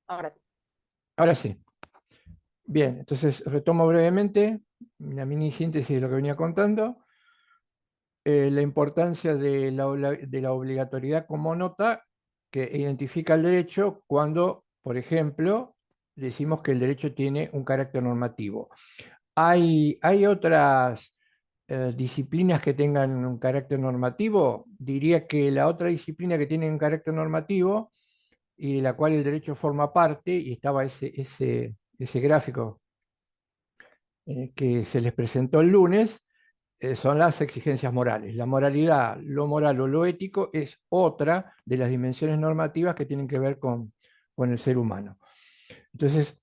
Ahora sí. Ahora sí. Bien, entonces retomo brevemente una mini síntesis de lo que venía contando. La importancia de la obligatoriedad como nota que identifica el derecho cuando, por ejemplo, decimos que el derecho tiene un carácter normativo. Hay otras disciplinas que tengan un carácter normativo. Diría que la otra disciplina que tiene un carácter normativo y de la cual el derecho forma parte, y estaba ese gráfico que se les presentó el lunes, son las exigencias morales. La moralidad, lo moral o lo ético es otra de las dimensiones normativas que tienen que ver con el ser humano. Entonces,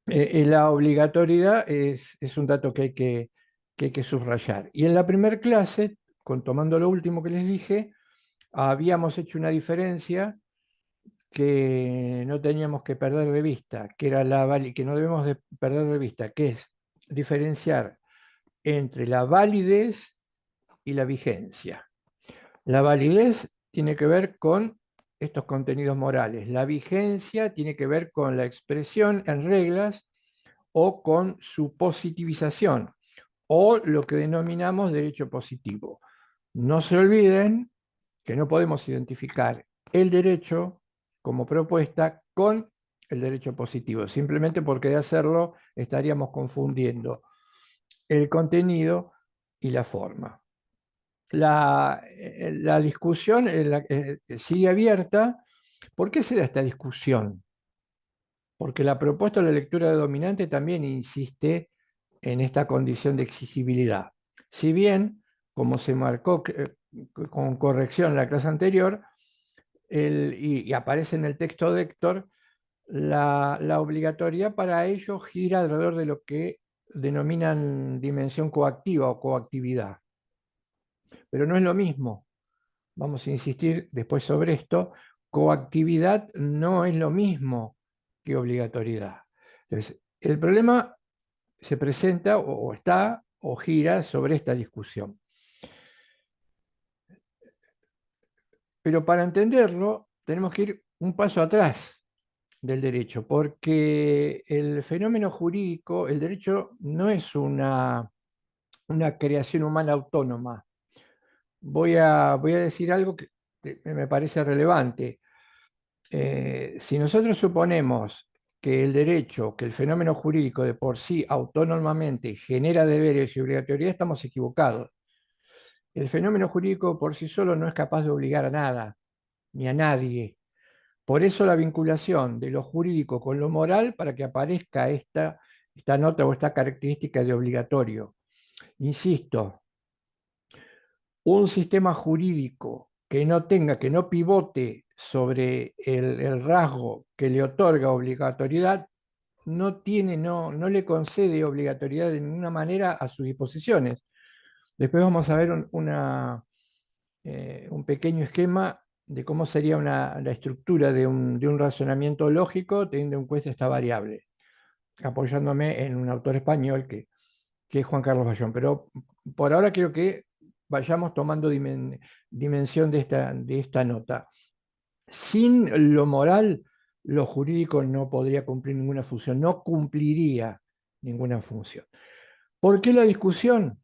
la obligatoriedad es un dato que hay que subrayar. Y en la primera clase, tomando lo último que les dije, habíamos hecho una diferencia que no teníamos que perder de vista, que era que no debemos de perder de vista, que es diferenciar entre la validez y la vigencia. La validez tiene que ver con estos contenidos morales. La vigencia tiene que ver con la expresión en reglas o con su positivización, o lo que denominamos derecho positivo. No se olviden que no podemos identificar el derecho como propuesta con el derecho positivo, simplemente porque de hacerlo estaríamos confundiendo el contenido y la forma. La discusión sigue abierta. ¿Por qué se da esta discusión? Porque la propuesta de la lectura de dominante también insiste en esta condición de exigibilidad. Si bien, como se marcó con corrección en la clase anterior, y aparece en el texto de Héctor, la obligatoriedad para ello gira alrededor de lo que denominan dimensión coactiva o coactividad. Pero no es lo mismo. Vamos a insistir después sobre esto. Coactividad no es lo mismo que obligatoriedad. Entonces, el problema se presenta o está o gira sobre esta discusión. Pero para entenderlo, tenemos que ir un paso atrás del derecho, porque el fenómeno jurídico, el derecho no es una creación humana autónoma. Voy a decir algo que me parece relevante. Si nosotros suponemos que el derecho, que el fenómeno jurídico de por sí autónomamente genera deberes y obligatoriedad, estamos equivocados. El fenómeno jurídico por sí solo no es capaz de obligar a nada, ni a nadie. Por eso la vinculación de lo jurídico con lo moral para que aparezca esta nota o esta característica de obligatorio. Insisto, un sistema jurídico que no tenga, que no pivote sobre el rasgo que le otorga obligatoriedad, no le concede obligatoriedad de ninguna manera a sus disposiciones. Después vamos a ver un pequeño esquema de cómo sería la estructura de un razonamiento lógico teniendo en cuenta esta variable, apoyándome en un autor español que es Juan Carlos Bayón. Pero por ahora quiero que vayamos tomando dimensión de esta nota. Sin lo moral, lo jurídico no podría cumplir ninguna función, no cumpliría ninguna función. ¿Por qué la discusión?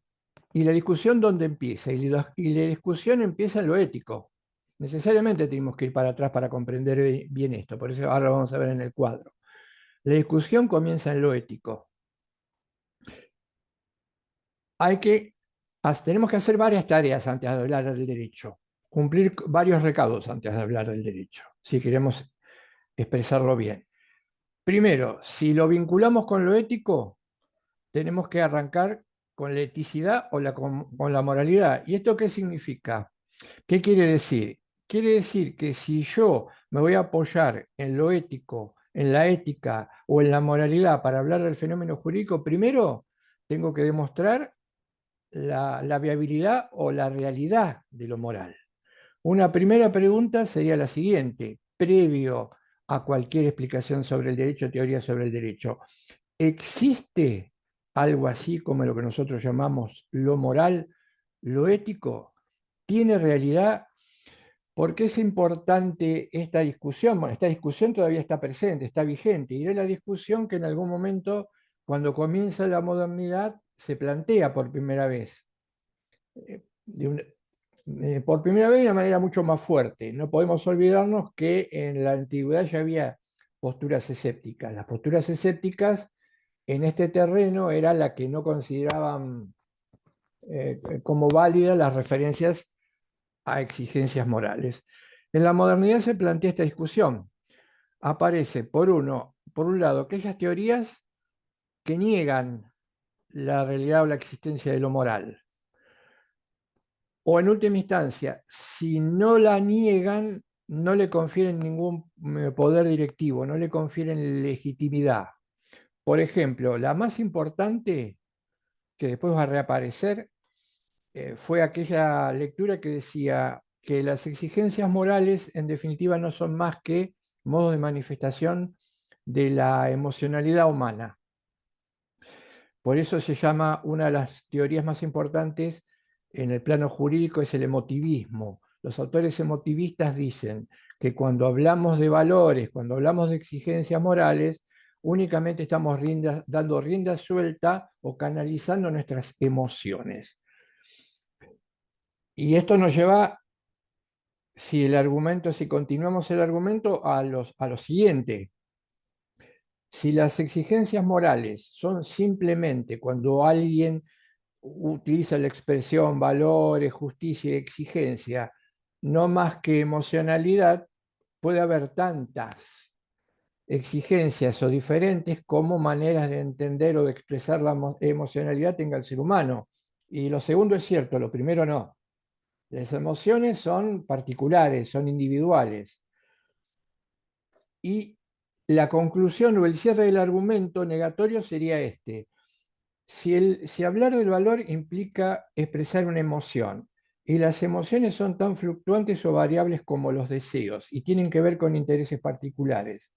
¿Y la discusión dónde empieza? Y la discusión empieza en lo ético. Necesariamente tenemos que ir para atrás para comprender bien esto, por eso ahora lo vamos a ver en el cuadro. La discusión comienza en lo ético. Tenemos que hacer varias tareas antes de hablar del derecho, cumplir varios recados antes de hablar del derecho, si queremos expresarlo bien. Primero, si lo vinculamos con lo ético, tenemos que arrancar con la eticidad o con la moralidad. ¿Y esto qué significa? ¿Qué quiere decir? Quiere decir que si yo me voy a apoyar en lo ético, en la ética o en la moralidad para hablar del fenómeno jurídico, primero tengo que demostrar la viabilidad o la realidad de lo moral. Una primera pregunta sería la siguiente, previo a cualquier explicación sobre el derecho, teoría sobre el derecho. ¿Existe algo así como lo que nosotros llamamos lo moral, lo ético? ¿Tiene realidad? ¿Por qué es importante esta discusión? Bueno, esta discusión todavía está presente, está vigente, y es la discusión que en algún momento, cuando comienza la modernidad, se plantea por primera vez. Por primera vez de una manera mucho más fuerte. No podemos olvidarnos que en la antigüedad ya había posturas escépticas. Las posturas escépticas en este terreno era la que no consideraban como válidas las referencias a exigencias morales. En la modernidad se plantea esta discusión. Aparece, por un lado, aquellas teorías que niegan la realidad o la existencia de lo moral. O en última instancia, si no la niegan, no le confieren ningún poder directivo, no le confieren legitimidad. Por ejemplo, la más importante, que después va a reaparecer, fue aquella lectura que decía que las exigencias morales en definitiva no son más que modos de manifestación de la emocionalidad humana. Por eso se llama una de las teorías más importantes en el plano jurídico es el emotivismo. Los autores emotivistas dicen que cuando hablamos de valores, cuando hablamos de exigencias morales, únicamente estamos dando rienda suelta o canalizando nuestras emociones. Y esto nos lleva, si continuamos el argumento, a lo siguiente. Si las exigencias morales son simplemente cuando alguien utiliza la expresión valores, justicia y exigencia, no más que emocionalidad, puede haber tantas exigencias o diferentes como maneras de entender o de expresar la emocionalidad tenga el ser humano. Y lo segundo es cierto, lo primero no. Las emociones son particulares, son individuales. Y la conclusión o el cierre del argumento negatorio sería este. Si hablar del valor implica expresar una emoción, y las emociones son tan fluctuantes o variables como los deseos, y tienen que ver con intereses particulares,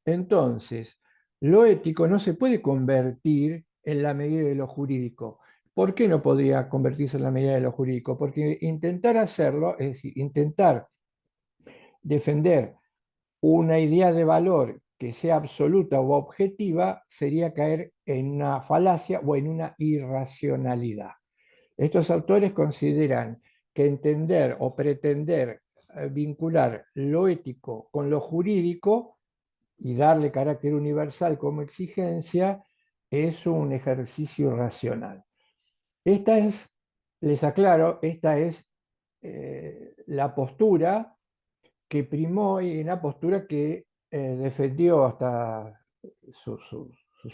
entonces lo ético no se puede convertir en la medida de lo jurídico. ¿Por qué no podría convertirse en la medida de lo jurídico? Porque intentar hacerlo, es decir, intentar defender una idea de valor que sea absoluta o objetiva sería caer en una falacia o en una irracionalidad. Estos autores consideran que entender o pretender vincular lo ético con lo jurídico y darle carácter universal como exigencia es un ejercicio irracional. Esta es, les aclaro, esta es la postura que primó y una postura que defendió hasta sus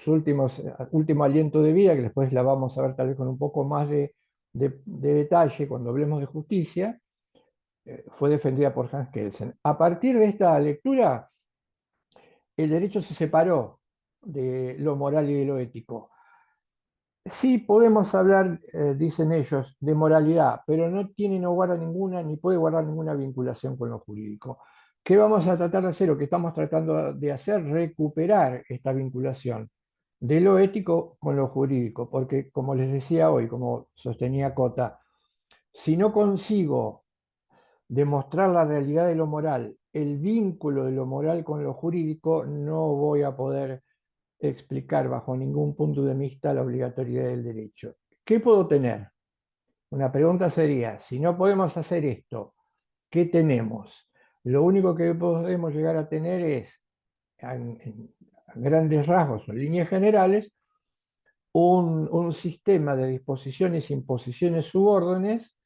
último aliento de vida, que después la vamos a ver tal vez con un poco más de detalle cuando hablemos de justicia, fue defendida por Hans Kelsen. A partir de esta lectura, el derecho se separó de lo moral y de lo ético. Sí, podemos hablar, dicen ellos, de moralidad, pero no tiene, no guarda ninguna, ni puede guardar ninguna vinculación con lo jurídico. ¿Qué vamos a tratar de hacer o qué estamos tratando de hacer? Recuperar esta vinculación de lo ético con lo jurídico, porque como les decía hoy, como sostenía Cota, si no consigo demostrar la realidad de lo moral, el vínculo de lo moral con lo jurídico, no voy a poder explicar bajo ningún punto de vista la obligatoriedad del derecho. ¿Qué puedo tener? Una pregunta sería, si no podemos hacer esto, ¿qué tenemos? Lo único que podemos llegar a tener es, en grandes rasgos o en líneas generales, un sistema de disposiciones e imposiciones subórdenes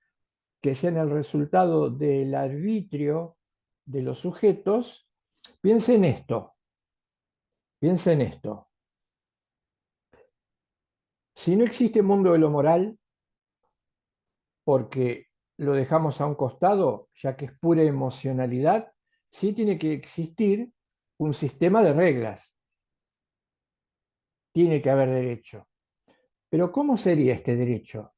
que sean el resultado del arbitrio de los sujetos. Piensen esto, piensen esto. Si no existe mundo de lo moral, porque lo dejamos a un costado, ya que es pura emocionalidad, sí tiene que existir un sistema de reglas, tiene que haber derecho. Pero ¿cómo sería este derecho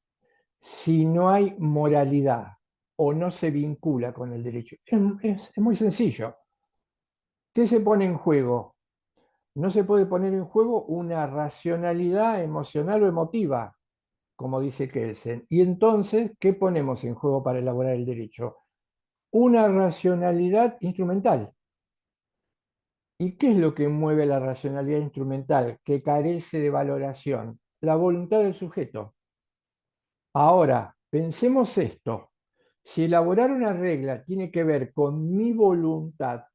si no hay moralidad o no se vincula con el derecho? Es muy sencillo. ¿Qué se pone en juego? No se puede poner en juego una racionalidad emocional o emotiva, como dice Kelsen. Y entonces, ¿qué ponemos en juego para elaborar el derecho? una racionalidad instrumental. ¿Y qué es lo que mueve la racionalidad instrumental que carece de valoración? La voluntad del sujeto. Ahora, pensemos esto. Si elaborar una regla tiene que ver con mi voluntad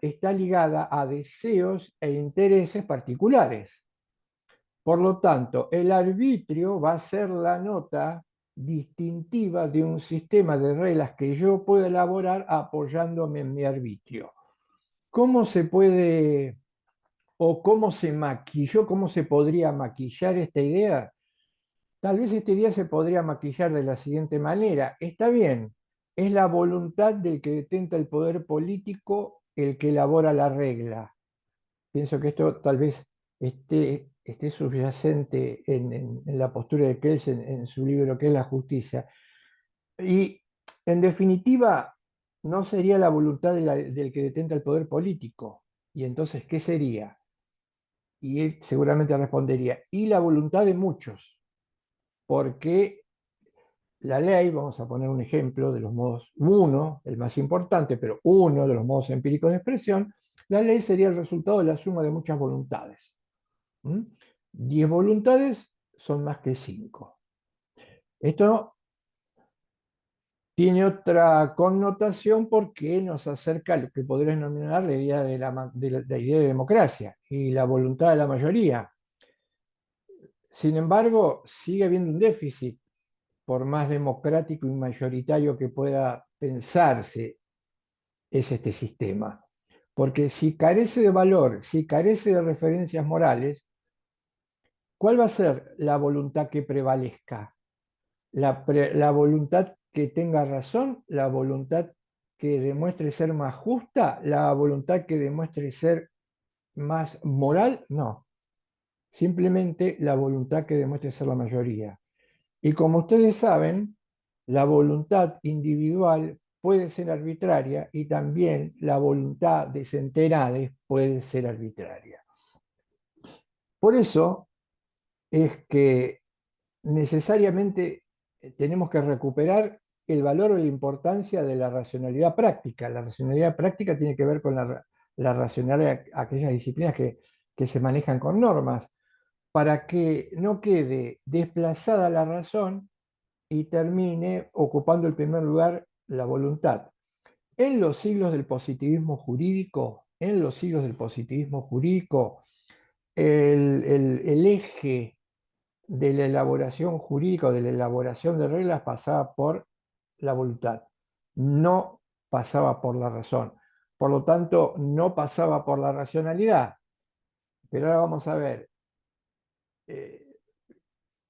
está ligada a deseos e intereses particulares. Por lo tanto, el arbitrio va a ser la nota distintiva de un sistema de reglas que yo puedo elaborar apoyándome en mi arbitrio. ¿Cómo se puede o cómo se maquilló, cómo se podría maquillar esta idea? Tal vez esta idea se podría maquillar de la siguiente manera. Está bien, es la voluntad del que detenta el poder político el que elabora la regla. Pienso que esto tal vez esté subyacente en la postura de Kelsen en su libro que es La justicia. Y en definitiva, no sería la voluntad del que detenta el poder político. ¿Y entonces qué sería? Y él seguramente respondería, y la voluntad de muchos, porque la ley, vamos a poner un ejemplo de los modos, uno, el más importante, pero uno de los modos empíricos de expresión, la ley sería el resultado de la suma de muchas voluntades. 10 voluntades son más que 5. Esto tiene otra connotación porque nos acerca a lo que podría denominar la idea de idea de democracia y la voluntad de la mayoría. Sin embargo, sigue habiendo un déficit, por más democrático y mayoritario que pueda pensarse es este sistema. Porque si carece de valor, si carece de referencias morales, ¿cuál va a ser la voluntad que prevalezca? La voluntad que tenga razón, la voluntad que demuestre ser más justa, la voluntad que demuestre ser más moral, no. Simplemente la voluntad que demuestre ser la mayoría. Y como ustedes saben, la voluntad individual puede ser arbitraria y también la voluntad de centenares puede ser arbitraria. Por eso es que necesariamente tenemos que recuperar el valor o la importancia de la racionalidad práctica. La racionalidad práctica tiene que ver con la racionalidad de aquellas disciplinas que se manejan con normas, para que no quede desplazada la razón y termine ocupando el primer lugar la voluntad. En los siglos del positivismo jurídico, el eje de la elaboración jurídica o de la elaboración de reglas pasaba por la voluntad, no pasaba por la razón. Por lo tanto, no pasaba por la racionalidad. Pero ahora vamos a ver, eh,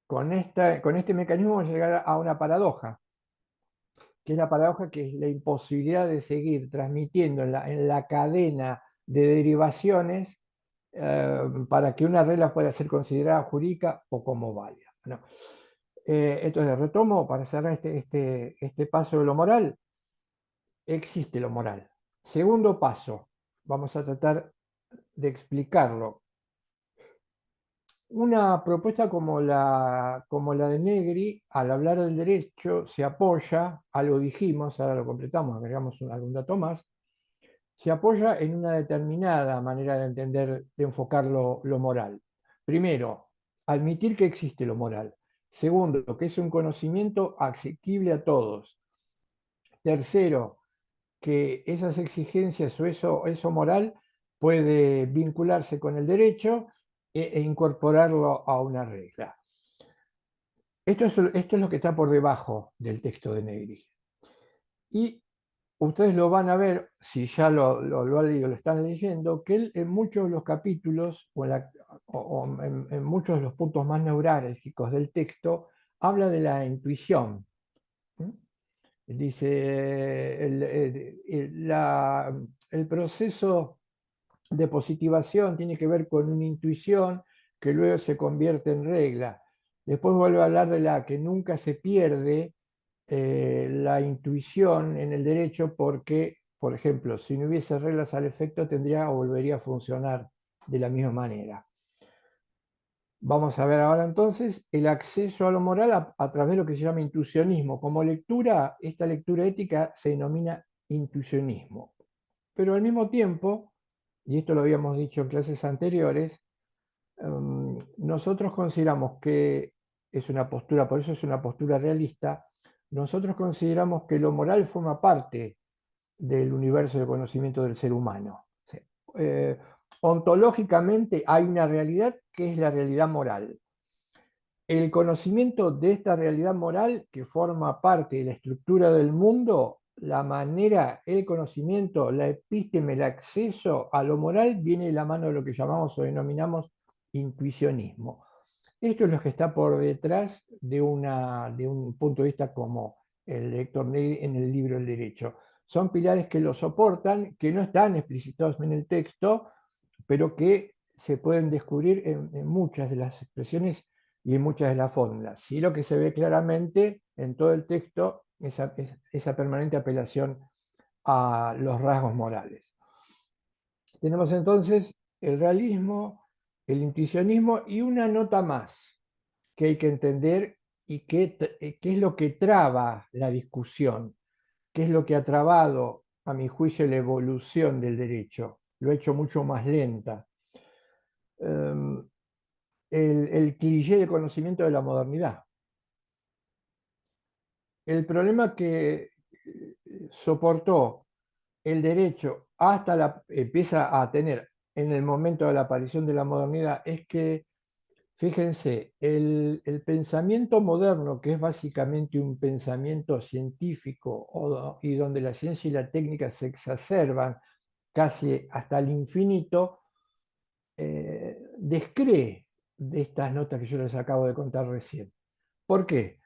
con este mecanismo vamos a llegar a una paradoja, que es la paradoja que es la imposibilidad de seguir transmitiendo en la cadena de derivaciones para que una regla pueda ser considerada jurídica o como válida. ¿No? Entonces, retomo para cerrar este paso de lo moral. Existe lo moral. Segundo paso, vamos a tratar de explicarlo. Una propuesta como la de Negri, al hablar del derecho, se apoya, algo dijimos, ahora lo completamos, agregamos algún dato más, se apoya en una determinada manera de entender, de enfocar lo moral. Primero, admitir que existe lo moral. Segundo, que es un conocimiento asequible a todos. Tercero, que esas exigencias o eso moral puede vincularse con el derecho e incorporarlo a una regla. Esto es lo que está por debajo del texto de Negri. Y ustedes lo van a ver, si ya lo están leyendo, que él en muchos de los capítulos en muchos de los puntos más neurálgicos del texto habla de la intuición. Dice, el proceso de positivación tiene que ver con una intuición que luego se convierte en regla. Después vuelve a hablar de la que nunca se pierde la intuición en el derecho porque, por ejemplo, si no hubiese reglas al efecto, tendría o volvería a funcionar de la misma manera. Vamos a ver ahora entonces el acceso a lo moral a través de lo que se llama intuicionismo. Como lectura, esta lectura ética se denomina intuicionismo. Pero al mismo tiempo, y esto lo habíamos dicho en clases anteriores, nosotros consideramos que es una postura, por eso es una postura realista, nosotros consideramos que lo moral forma parte del universo de conocimiento del ser humano. Sí. Eh, Ontológicamente hay una realidad que es la realidad moral. El conocimiento de esta realidad moral que forma parte de la estructura del mundo, la manera, el conocimiento, la epísteme, el acceso a lo moral viene de la mano de lo que llamamos o denominamos intuicionismo. Esto es lo que está por detrás de un punto de vista como el de Héctor Negri en el libro El Derecho. Son pilares que lo soportan, que no están explicitados en el texto, pero que se pueden descubrir en muchas de las expresiones y en muchas de las fórmulas. Sí, lo que se ve claramente en todo el texto es esa permanente apelación a los rasgos morales. Tenemos entonces el realismo, el intuicionismo y una nota más que hay que entender y qué es lo que traba la discusión, qué es lo que ha trabado, a mi juicio, la evolución del derecho. Lo ha hecho mucho más lenta. Um, el cliché de conocimiento de la modernidad. El problema que soportó el derecho hasta empieza a tener en el momento de la aparición de la modernidad es que, fíjense, el pensamiento moderno, que es básicamente un pensamiento científico y donde la ciencia y la técnica se exacerban casi hasta el infinito, descree de estas notas que yo les acabo de contar recién. ¿Por qué?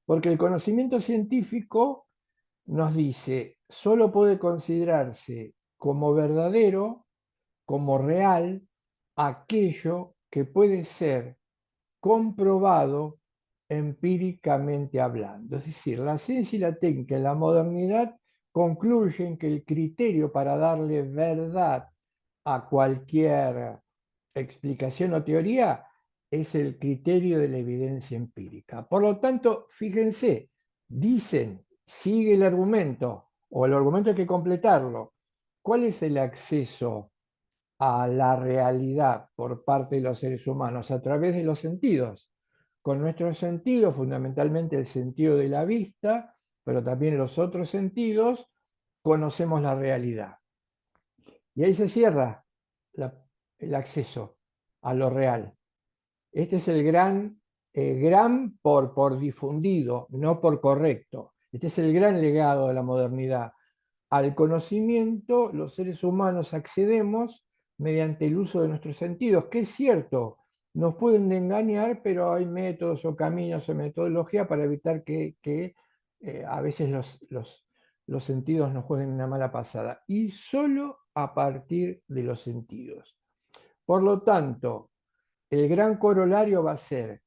Porque el conocimiento científico nos dice, solo puede considerarse como verdadero, como real, aquello que puede ser comprobado empíricamente hablando. Es decir, la ciencia y la técnica en la modernidad concluyen que el criterio para darle verdad a cualquier explicación o teoría es el criterio de la evidencia empírica. Por lo tanto, fíjense, dicen, sigue el argumento, o el argumento hay que completarlo. ¿Cuál es el acceso a la realidad por parte de los seres humanos? A través de los sentidos. Con nuestros sentidos, fundamentalmente el sentido de la vista, pero también los otros sentidos, conocemos la realidad. Y ahí se cierra la, el acceso a lo real. Este es el gran por difundido, no por correcto. Este es el gran legado de la modernidad. Al conocimiento los seres humanos accedemos mediante el uso de nuestros sentidos, que es cierto, nos pueden engañar, pero hay métodos o caminos o metodología para evitar que a veces los sentidos nos jueguen una mala pasada. Y solo a partir de los sentidos. Por lo tanto, el gran corolario va a ser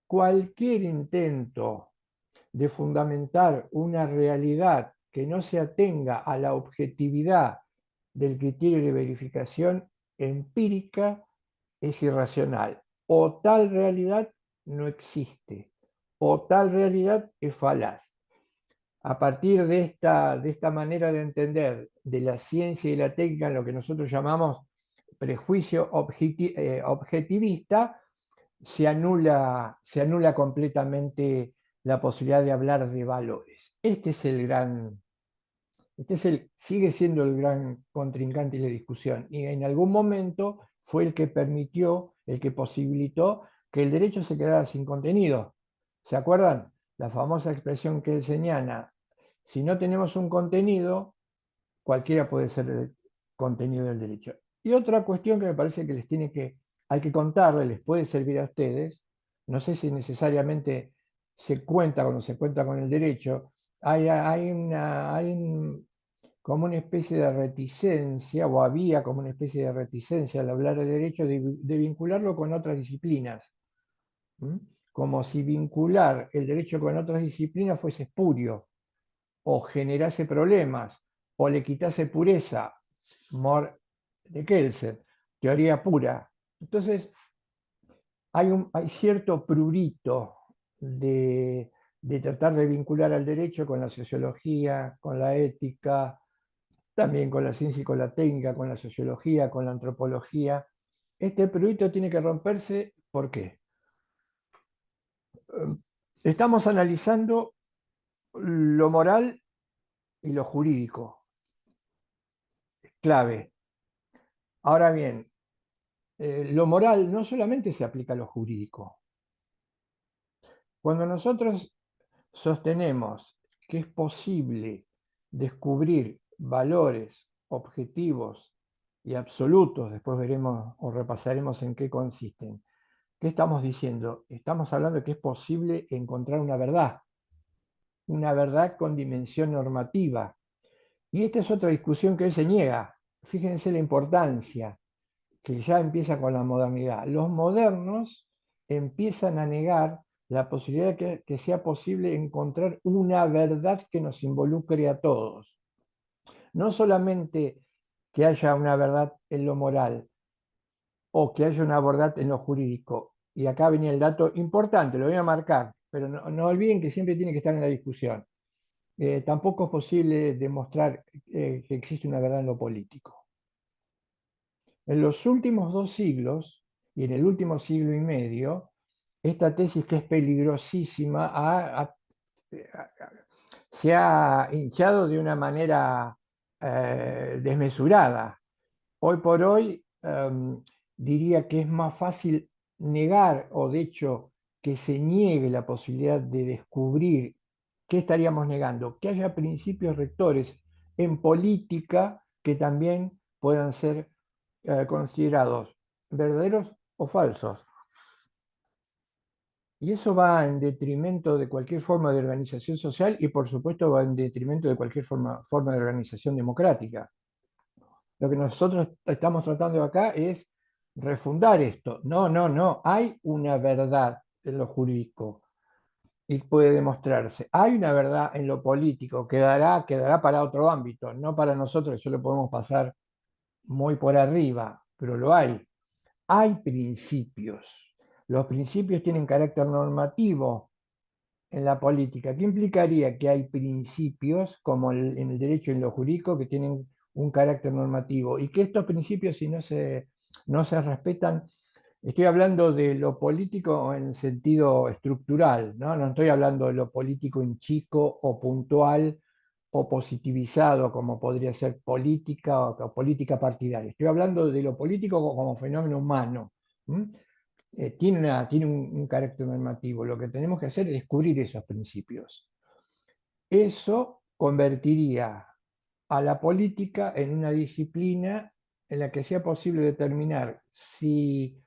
cualquier intento de fundamentar una realidad que no se atenga a la objetividad del criterio de verificación empírica es irracional. O tal realidad no existe, o tal realidad es falaz. A partir de esta manera de entender de la ciencia y la técnica en lo que nosotros llamamos prejuicio objetivista, se anula completamente la posibilidad de hablar de valores. Este es el gran, sigue siendo el gran contrincante de la discusión y en algún momento fue el que permitió, el que posibilitó que el derecho se quedara sin contenido. ¿Se acuerdan? La famosa expresión que él señala, si no tenemos un contenido, cualquiera puede ser el contenido del derecho. Y otra cuestión que me parece que hay que contarle, les puede servir a ustedes, no sé si necesariamente se cuenta o no se cuenta con el derecho, como una especie de reticencia, o había como una especie de reticencia al hablar de derecho de vincularlo con otras disciplinas. ¿Mm? Como si vincular el derecho con otras disciplinas fuese espurio, o generase problemas, o le quitase pureza, More de Kelsen, teoría pura. Entonces, hay cierto prurito de tratar de vincular al derecho con la sociología, con la ética, también con la ciencia y con la técnica, con la sociología, con la antropología. Este prurito tiene que romperse, ¿por qué? Estamos analizando lo moral y lo jurídico, clave. Ahora bien, lo moral no solamente se aplica a lo jurídico. Cuando nosotros sostenemos que es posible descubrir valores objetivos y absolutos, después veremos o repasaremos en qué consisten. ¿Qué estamos diciendo? Estamos hablando de que es posible encontrar una verdad con dimensión normativa. Y esta es otra discusión que hoy se niega. Fíjense la importancia que ya empieza con la modernidad. Los modernos empiezan a negar la posibilidad de que sea posible encontrar una verdad que nos involucre a todos. No solamente que haya una verdad en lo moral o que haya una verdad en lo jurídico. Y acá venía el dato importante, lo voy a marcar, pero no olviden que siempre tiene que estar en la discusión. Tampoco es posible demostrar que existe una verdad en lo político. En los últimos 2 siglos y en el último siglo y medio, esta tesis que es peligrosísima se ha hinchado de una manera desmesurada. Hoy por hoy diría que es más fácil negar o de hecho que se niegue la posibilidad de descubrir qué estaríamos negando, que haya principios rectores en política que también puedan ser considerados verdaderos o falsos. Y eso va en detrimento de cualquier forma de organización social y por supuesto va en detrimento de cualquier forma de organización democrática. Lo que nosotros estamos tratando acá es refundar esto. No, no, no. Hay una verdad en lo jurídico y puede demostrarse. Hay una verdad en lo político, quedará para otro ámbito, no para nosotros, eso lo podemos pasar muy por arriba, pero lo hay. Hay principios. Los principios tienen carácter normativo en la política. ¿Qué implicaría que hay principios, como en el derecho y en lo jurídico, que tienen un carácter normativo? Y que estos principios, si no se respetan, estoy hablando de lo político en sentido estructural, ¿no? No estoy hablando de lo político en chico o puntual o positivizado, como podría ser política o política partidaria. Estoy hablando de lo político como fenómeno humano. Tiene un carácter normativo. Lo que tenemos que hacer es descubrir esos principios. Eso convertiría a la política en una disciplina en la que sea posible determinar si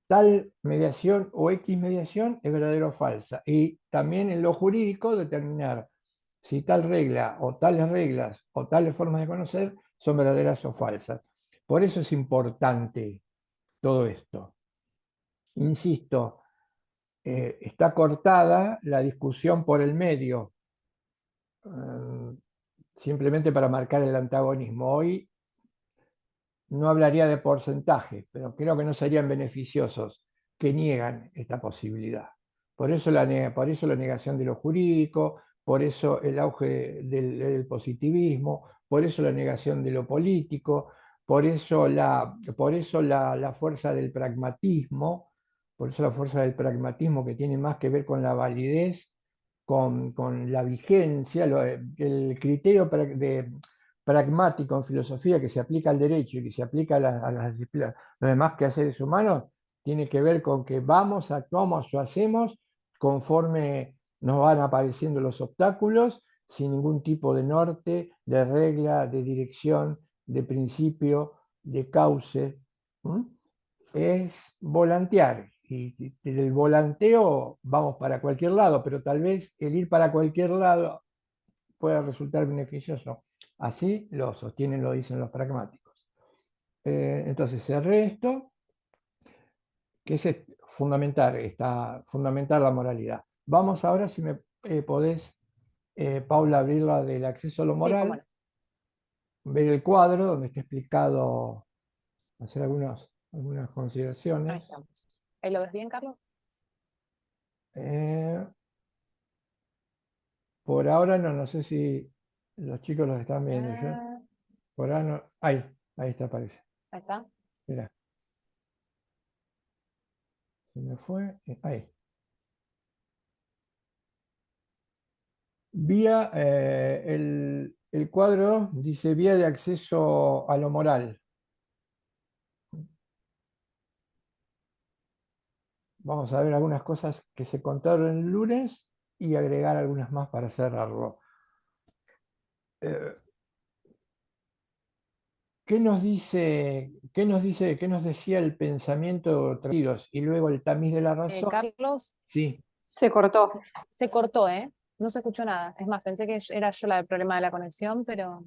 tal mediación o X mediación es verdadera o falsa. Y también en lo jurídico determinar si tal regla o tales reglas o tales formas de conocer son verdaderas o falsas. Por eso es importante todo esto. Insisto, está cortada la discusión por el medio, eh, simplemente para marcar el antagonismo. Hoy no hablaría de porcentajes, pero creo que no serían beneficiosos que niegan esta posibilidad. Por eso la negación de lo jurídico, por eso el auge del positivismo, por eso la negación de lo político, por eso la fuerza del pragmatismo, por eso la fuerza del pragmatismo que tiene más que ver con la validez, con la vigencia, el criterio pragmático en filosofía que se aplica al derecho y que se aplica a las disciplinas, los demás quehaceres humanos, tiene que ver con que vamos, actuamos o hacemos conforme nos van apareciendo los obstáculos, sin ningún tipo de norte, de regla, de dirección, de principio, de cauce. ¿Mm? Es volantear. Y del volanteo vamos para cualquier lado, pero tal vez el ir para cualquier lado pueda resultar beneficioso. Así lo sostienen, lo dicen los pragmáticos. Entonces, cerré esto, que es fundamentar la moralidad. Vamos ahora, si me podés, Paula, abrir la del acceso a lo Sí, cómo moral, no. ver el cuadro donde está explicado, hacer algunas Ahí consideraciones. estamos. ¿Ahí lo ves bien, Carlos? Eh, por ahora no, no sé si los chicos los están viendo. Yo Ah, por ahora no. Ahí está, aparece. ahí está. Mirá, se me fue. Ahí. Vía, el cuadro dice vía de acceso a lo moral. Vamos a ver algunas cosas que se contaron el lunes y agregar algunas más para cerrarlo. Eh, qué nos decía el pensamiento traídos y luego el tamiz de la razón? Carlos, Sí, Se cortó. se cortó, ¿eh? No se escuchó nada. Es más, pensé que era yo la del problema de la conexión, pero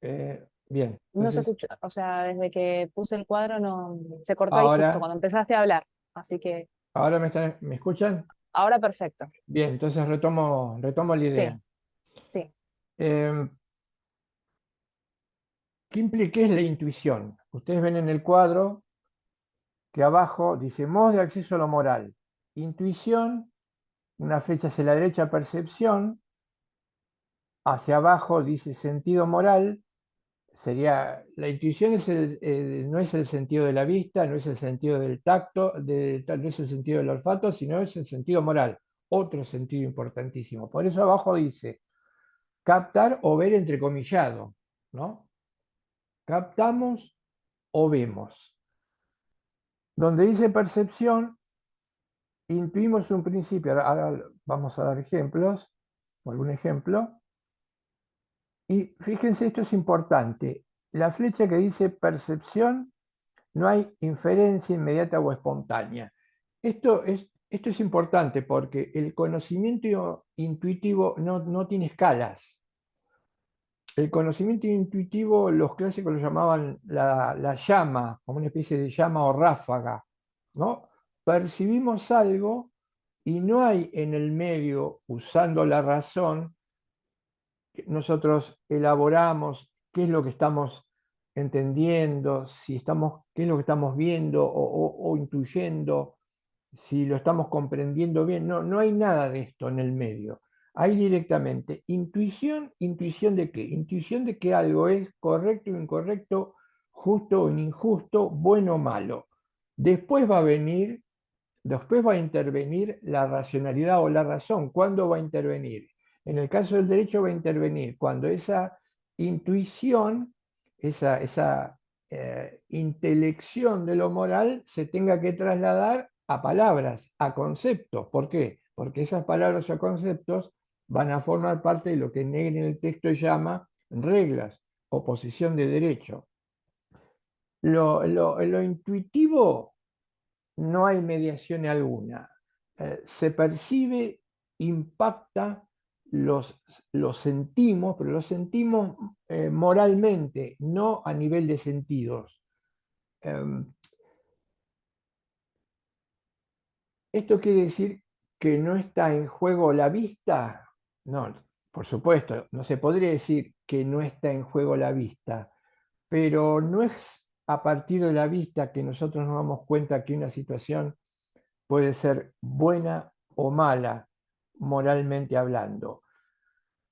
bien. no se Entonces, escuchó. O sea, desde que puse el cuadro no se cortó ahí justo ahora, cuando empezaste a hablar. Así que ahora me escuchan. ahora perfecto. Bien, entonces retomo la Sí, idea. sí. Eh, ¿Qué es la intuición? Ustedes ven en el cuadro que abajo dice modos de acceso a lo moral. Intuición, una flecha hacia la derecha, percepción, hacia abajo dice sentido moral. Sería, la intuición no es el sentido de la vista, no es el sentido del tacto, no es el sentido del olfato, sino es el sentido moral, otro sentido importantísimo. Por eso abajo dice captar o ver entrecomillado, ¿no? Captamos o vemos. Donde dice percepción, intuimos un principio. Ahora vamos a dar ejemplos, o algún ejemplo. Y fíjense, esto es importante. La flecha que dice percepción, no hay inferencia inmediata o espontánea. Esto es importante porque el conocimiento intuitivo no tiene escalas. El conocimiento intuitivo, los clásicos lo llamaban la llama, como una especie de llama o ráfaga, ¿no? Percibimos algo y no hay en el medio, usando la razón, nosotros elaboramos qué es lo que estamos entendiendo, si estamos, qué es lo que estamos viendo o intuyendo, si lo estamos comprendiendo bien. No, no hay nada de esto en el medio. Hay directamente intuición, intuición de qué? Intuición de que algo es correcto o incorrecto, justo o injusto, bueno o malo. Después va a venir, después va a intervenir la racionalidad o la razón. ¿Cuándo va a intervenir? En el caso del derecho va a intervenir cuando esa intuición, esa intelección de lo moral se tenga que trasladar a palabras, a conceptos. ¿Por qué? Porque esas palabras o conceptos van a formar parte de lo que Negri en el texto llama reglas o posición de derecho. Lo intuitivo no hay mediación alguna. Se percibe, impacta, los, los sentimos, pero los sentimos moralmente, no a nivel de sentidos. Eh, ¿Esto quiere decir que no está en juego la vista? No, por supuesto, no se podría decir que no está en juego la vista, pero no es a partir de la vista que nosotros nos damos cuenta que una situación puede ser buena o mala, moralmente hablando.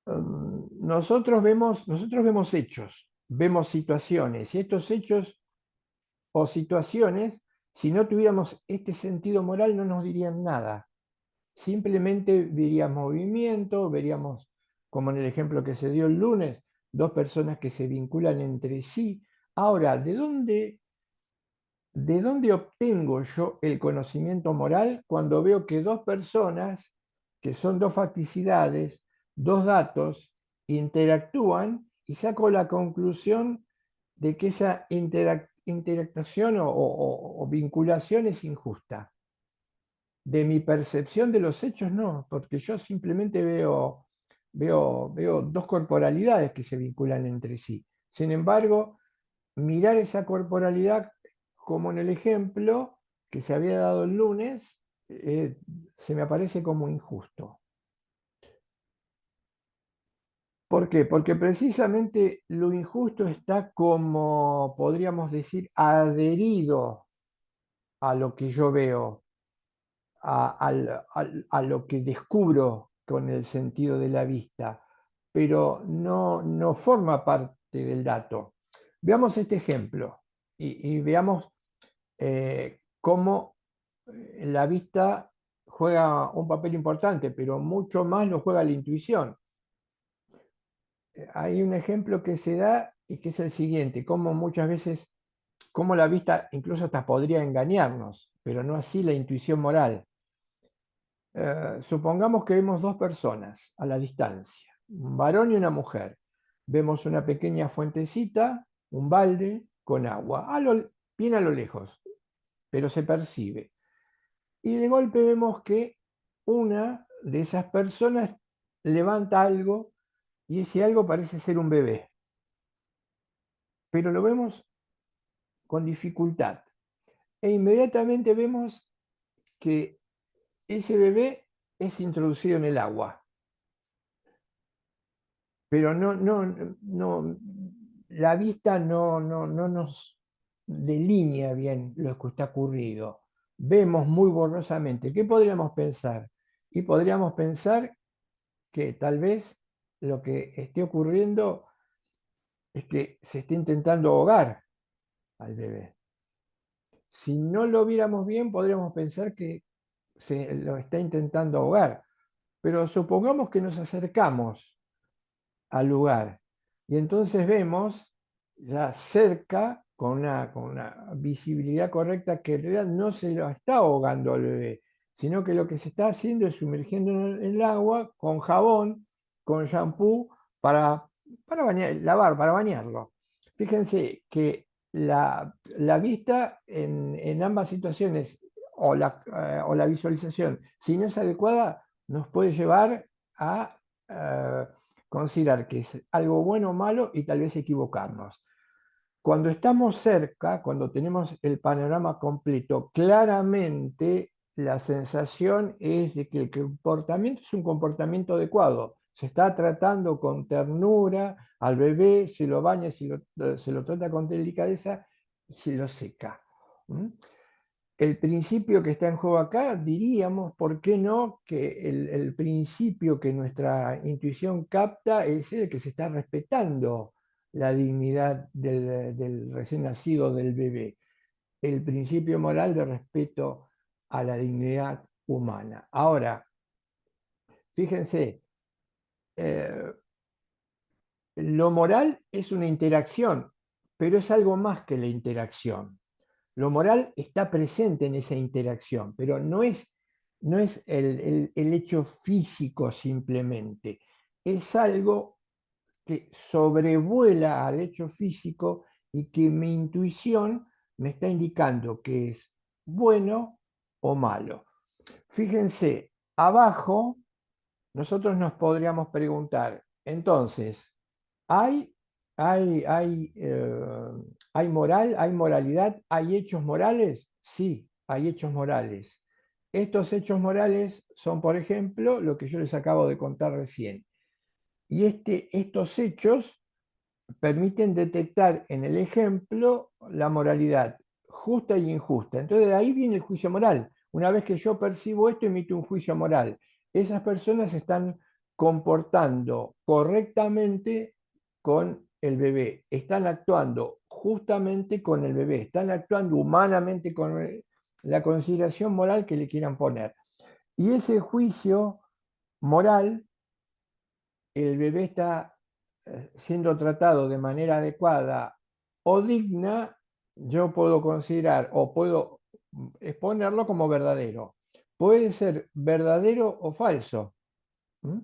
Nosotros vemos hechos, vemos situaciones, y estos hechos o situaciones, si no tuviéramos este sentido moral, no nos dirían nada. Simplemente veríamos movimiento, veríamos, como en el ejemplo que se dio el lunes, dos personas que se vinculan entre sí. Ahora, ¿de dónde obtengo yo el conocimiento moral cuando veo que dos personas, que son dos facticidades, dos datos, interactúan y saco la conclusión de que esa interacción o vinculación es injusta? De mi percepción de los hechos, no, porque yo simplemente veo dos corporalidades que se vinculan entre sí. Sin embargo, mirar esa corporalidad, como en el ejemplo que se había dado el lunes, se me aparece como injusto. ¿Por qué? Porque precisamente lo injusto está como, podríamos decir, adherido a lo que yo veo, a lo que descubro con el sentido de la vista, pero no forma parte del dato. Veamos este ejemplo y veamos cómo la vista juega un papel importante, pero mucho más lo juega la intuición. Hay un ejemplo que se da y que es el siguiente, cómo muchas veces, cómo la vista incluso hasta podría engañarnos, pero no así la intuición moral. Supongamos que vemos dos personas a la distancia, un varón y una mujer. Vemos una pequeña fuentecita, un balde con agua, bien a lo lejos, pero se percibe. Y de golpe vemos que una de esas personas levanta algo y ese algo parece ser un bebé, pero lo vemos con dificultad. E inmediatamente vemos que ese bebé es introducido en el agua, pero la vista no nos delinea bien lo que está ocurrido. Vemos muy borrosamente. ¿Qué podríamos pensar? Y podríamos pensar que tal vez lo que esté ocurriendo es que se esté intentando ahogar al bebé. Si no lo viéramos bien, podríamos pensar que se lo está intentando ahogar. Pero supongamos que nos acercamos al lugar y entonces vemos ya cerca, con una visibilidad correcta, que en realidad no se lo está ahogando al bebé, sino que lo que se está haciendo es sumergiendo en el agua con jabón, con shampoo, para lavar, para bañarlo. Fíjense que la vista en ambas situaciones o la visualización, si no es adecuada, nos puede llevar a considerar que es algo bueno o malo y tal vez equivocarnos. Cuando estamos cerca, cuando tenemos el panorama completo, claramente la sensación es de que el comportamiento es un comportamiento adecuado. Se está tratando con ternura al bebé, se lo baña, se lo trata con delicadeza, se lo seca. ¿Mm? El principio que está en juego acá, diríamos, ¿por qué no? Que el principio que nuestra intuición capta es el que se está respetando la dignidad del recién nacido, del bebé. El principio moral de respeto a la dignidad humana. Ahora, fíjense, eh, lo moral es una interacción, pero es algo más que la interacción. Lo moral está presente en esa interacción, pero no es el hecho físico simplemente, es algo que sobrevuela al hecho físico y que mi intuición me está indicando que es bueno o malo. Fíjense, abajo nosotros nos podríamos preguntar, entonces, ¿hay, hay moral, hay moralidad, hay hechos morales? Sí, hay hechos morales. Estos hechos morales son, por ejemplo, lo que yo les acabo de contar recién. Y estos hechos permiten detectar en el ejemplo la moralidad justa y injusta. Entonces de ahí viene el juicio moral. Una vez que yo percibo esto, emito un juicio moral. Esas personas se están comportando correctamente con el bebé, están actuando justamente con el bebé, están actuando humanamente con la consideración moral que le quieran poner. Y ese juicio moral, el bebé está siendo tratado de manera adecuada o digna, yo puedo considerar o puedo exponerlo como verdadero. Puede ser verdadero o falso. ¿Mm?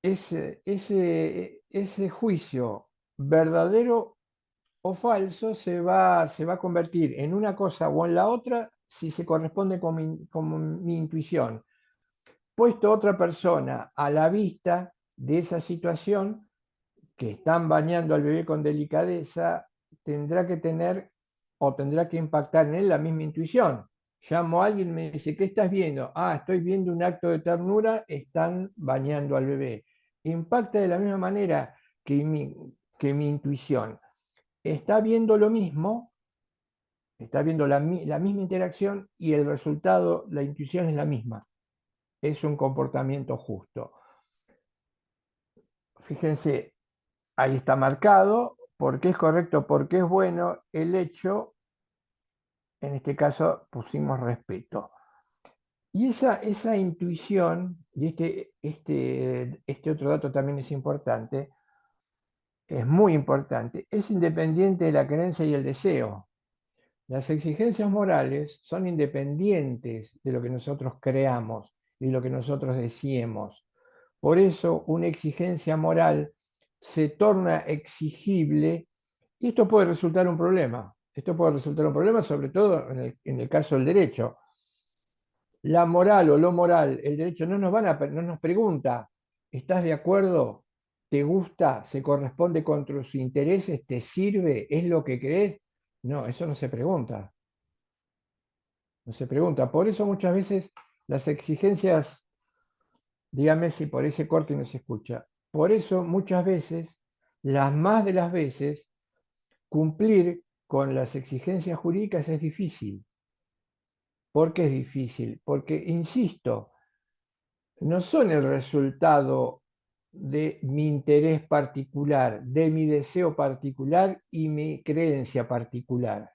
Ese juicio verdadero o falso se va a convertir en una cosa o en la otra si se corresponde con mi intuición. Puesto otra persona a la vista de esa situación, que están bañando al bebé con delicadeza, tendrá que tener o tendrá que impactar en él la misma intuición. Llamo a alguien, me dice, ¿qué estás viendo? Ah, estoy viendo un acto de ternura, están bañando al bebé. Impacta de la misma manera que mi intuición. Está viendo lo mismo, Está viendo la misma interacción y el resultado, la intuición es la misma. Es un comportamiento justo. Fíjense, ahí está marcado por qué es correcto, por qué es bueno el hecho. En este caso pusimos respeto. Y esa intuición, y este otro dato también es muy importante, es independiente de la creencia y el deseo. Las exigencias morales son independientes de lo que nosotros creamos y lo que nosotros deseemos. Por eso una exigencia moral se torna exigible y esto puede resultar un problema. Esto puede resultar un problema sobre todo en el caso del derecho. La moral o lo moral, el derecho no nos pregunta, ¿estás de acuerdo? ¿Te gusta? ¿Se corresponde con tus intereses? ¿Te sirve? ¿Es lo que crees? No, eso no se pregunta. No se pregunta. Por eso muchas veces las exigencias, dígame si por ese corte no se escucha, por eso muchas veces, las más de las veces, cumplir con las exigencias jurídicas es difícil. ¿Por qué es difícil? Porque, insisto, no son el resultado de mi interés particular, de mi deseo particular y mi creencia particular.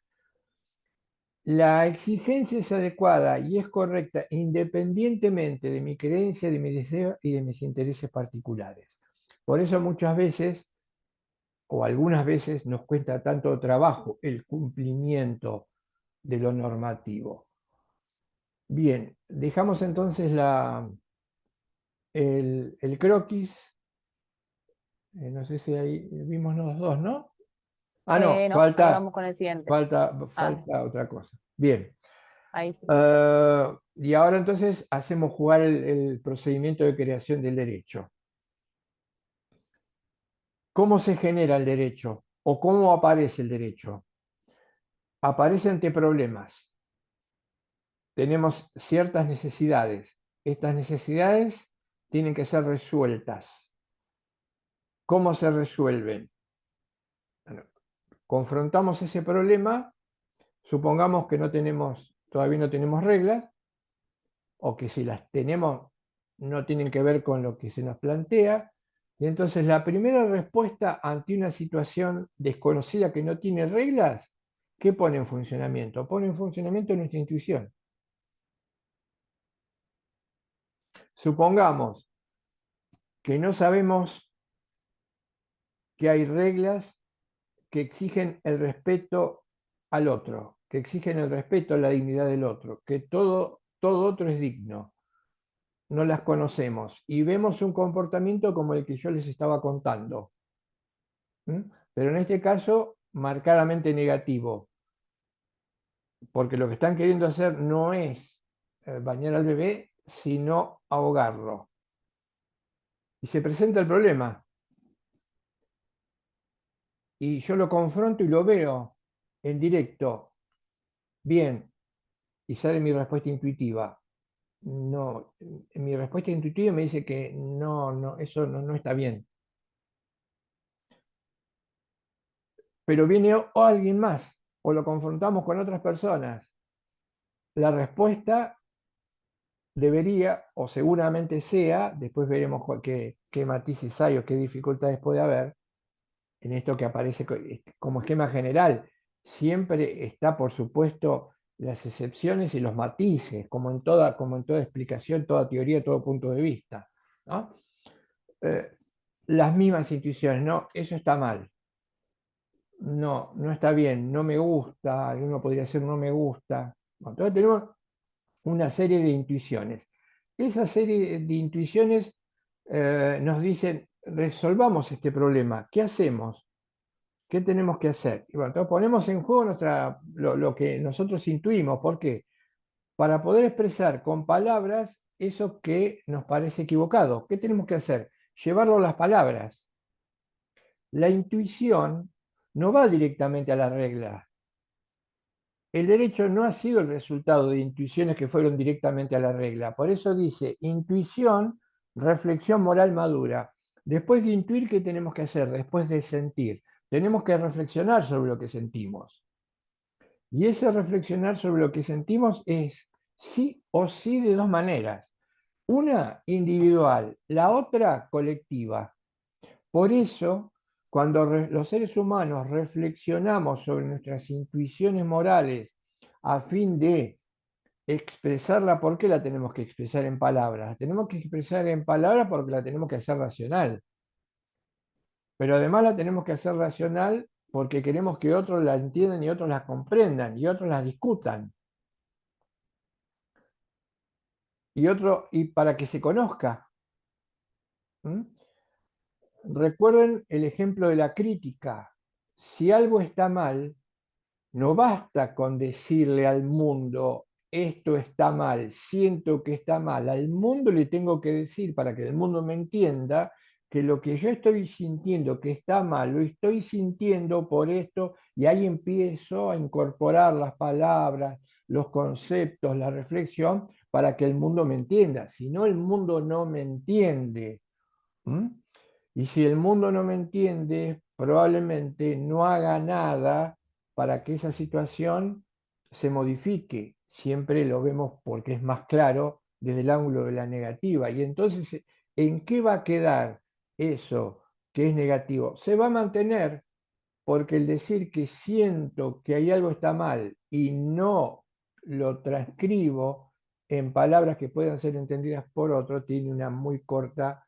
La exigencia es adecuada y es correcta independientemente de mi creencia, de mi deseo y de mis intereses particulares. Por eso muchas veces, o algunas veces, nos cuesta tanto trabajo el cumplimiento de lo normativo. Bien, dejamos entonces el croquis. No sé si ahí vimos los dos, ¿no? Ah, no, No, ahí vamos con el siguiente. Ah, falta otra cosa. Bien. ahí sí. Y ahora entonces hacemos jugar el procedimiento de creación del derecho. ¿Cómo se genera el derecho? ¿O cómo aparece el derecho? Aparece ante problemas. Tenemos ciertas necesidades. Estas necesidades tienen que ser resueltas. ¿Cómo se resuelven? Bueno, confrontamos ese problema, supongamos que todavía no tenemos reglas, o que si las tenemos no tienen que ver con lo que se nos plantea. Y entonces la primera respuesta ante una situación desconocida que no tiene reglas, ¿qué pone en funcionamiento? Pone en funcionamiento nuestra intuición. Supongamos que no sabemos que hay reglas que exigen el respeto al otro, que exigen el respeto a la dignidad del otro, que todo otro es digno. No las conocemos y vemos un comportamiento como el que yo les estaba contando. Pero en este caso, marcadamente negativo, porque lo que están queriendo hacer no es bañar al bebé, sino ahogarlo. Y se presenta el problema, y yo lo confronto y lo veo en directo, bien, y sale mi respuesta intuitiva. No, mi respuesta intuitiva me dice que no, eso no está bien. Pero viene o alguien más, o lo confrontamos con otras personas. La respuesta debería, o seguramente sea, después veremos qué matices hay o qué dificultades puede haber, en esto que aparece como esquema general. Siempre está, por supuesto, las excepciones y los matices, como en toda explicación, toda teoría, todo punto de vista, ¿no? Las mismas intuiciones, no, eso está mal, no está bien, no me gusta, uno podría decir no me gusta. Bueno, entonces tenemos una serie de intuiciones. Esa serie de intuiciones nos dicen, resolvamos este problema, ¿qué hacemos? ¿Qué tenemos que hacer? Y bueno, entonces ponemos en juego lo que nosotros intuimos. ¿Por qué? Para poder expresar con palabras eso que nos parece equivocado. ¿Qué tenemos que hacer? Llevarlo a las palabras. La intuición no va directamente a la regla. El derecho no ha sido el resultado de intuiciones que fueron directamente a la regla. Por eso dice, intuición, reflexión moral madura. Después de intuir, ¿qué tenemos que hacer? Después de sentir. Tenemos que reflexionar sobre lo que sentimos. Y ese reflexionar sobre lo que sentimos es sí o sí de dos maneras. Una individual, la otra colectiva. Por eso, cuando los seres humanos reflexionamos sobre nuestras intuiciones morales a fin de expresarla, ¿por qué la tenemos que expresar en palabras? La tenemos que expresar en palabras porque la tenemos que hacer racional. Pero además la tenemos que hacer racional porque queremos que otros la entiendan y otros la comprendan y otros la discutan. Y para que se conozca. ¿Mm? Recuerden el ejemplo de la crítica. Si algo está mal, no basta con decirle al mundo, esto está mal, siento que está mal. Al mundo le tengo que decir, para que el mundo me entienda, que lo que yo estoy sintiendo que está mal, lo estoy sintiendo por esto, y ahí empiezo a incorporar las palabras, los conceptos, la reflexión, para que el mundo me entienda. Si no, el mundo no me entiende. ¿Mm? Y si el mundo no me entiende, probablemente no haga nada para que esa situación se modifique. Siempre lo vemos porque es más claro desde el ángulo de la negativa. Y entonces, ¿en qué va a quedar eso que es negativo? Se va a mantener porque el decir que siento que hay algo está mal y no lo transcribo en palabras que puedan ser entendidas por otro, tiene una muy corta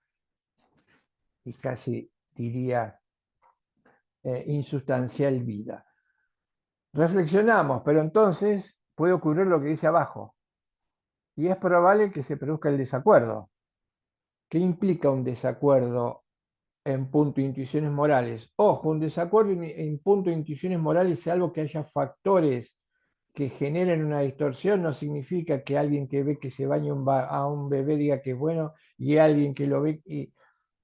y casi diría insustancial vida. Reflexionamos, pero entonces puede ocurrir lo que dice abajo, y es probable que se produzca el desacuerdo. ¿Qué implica un desacuerdo en punto de intuiciones morales? Ojo, un desacuerdo en punto de intuiciones morales es algo que haya factores que generen una distorsión, no significa que alguien que ve que se baña a un bebé diga que es bueno y alguien que lo ve y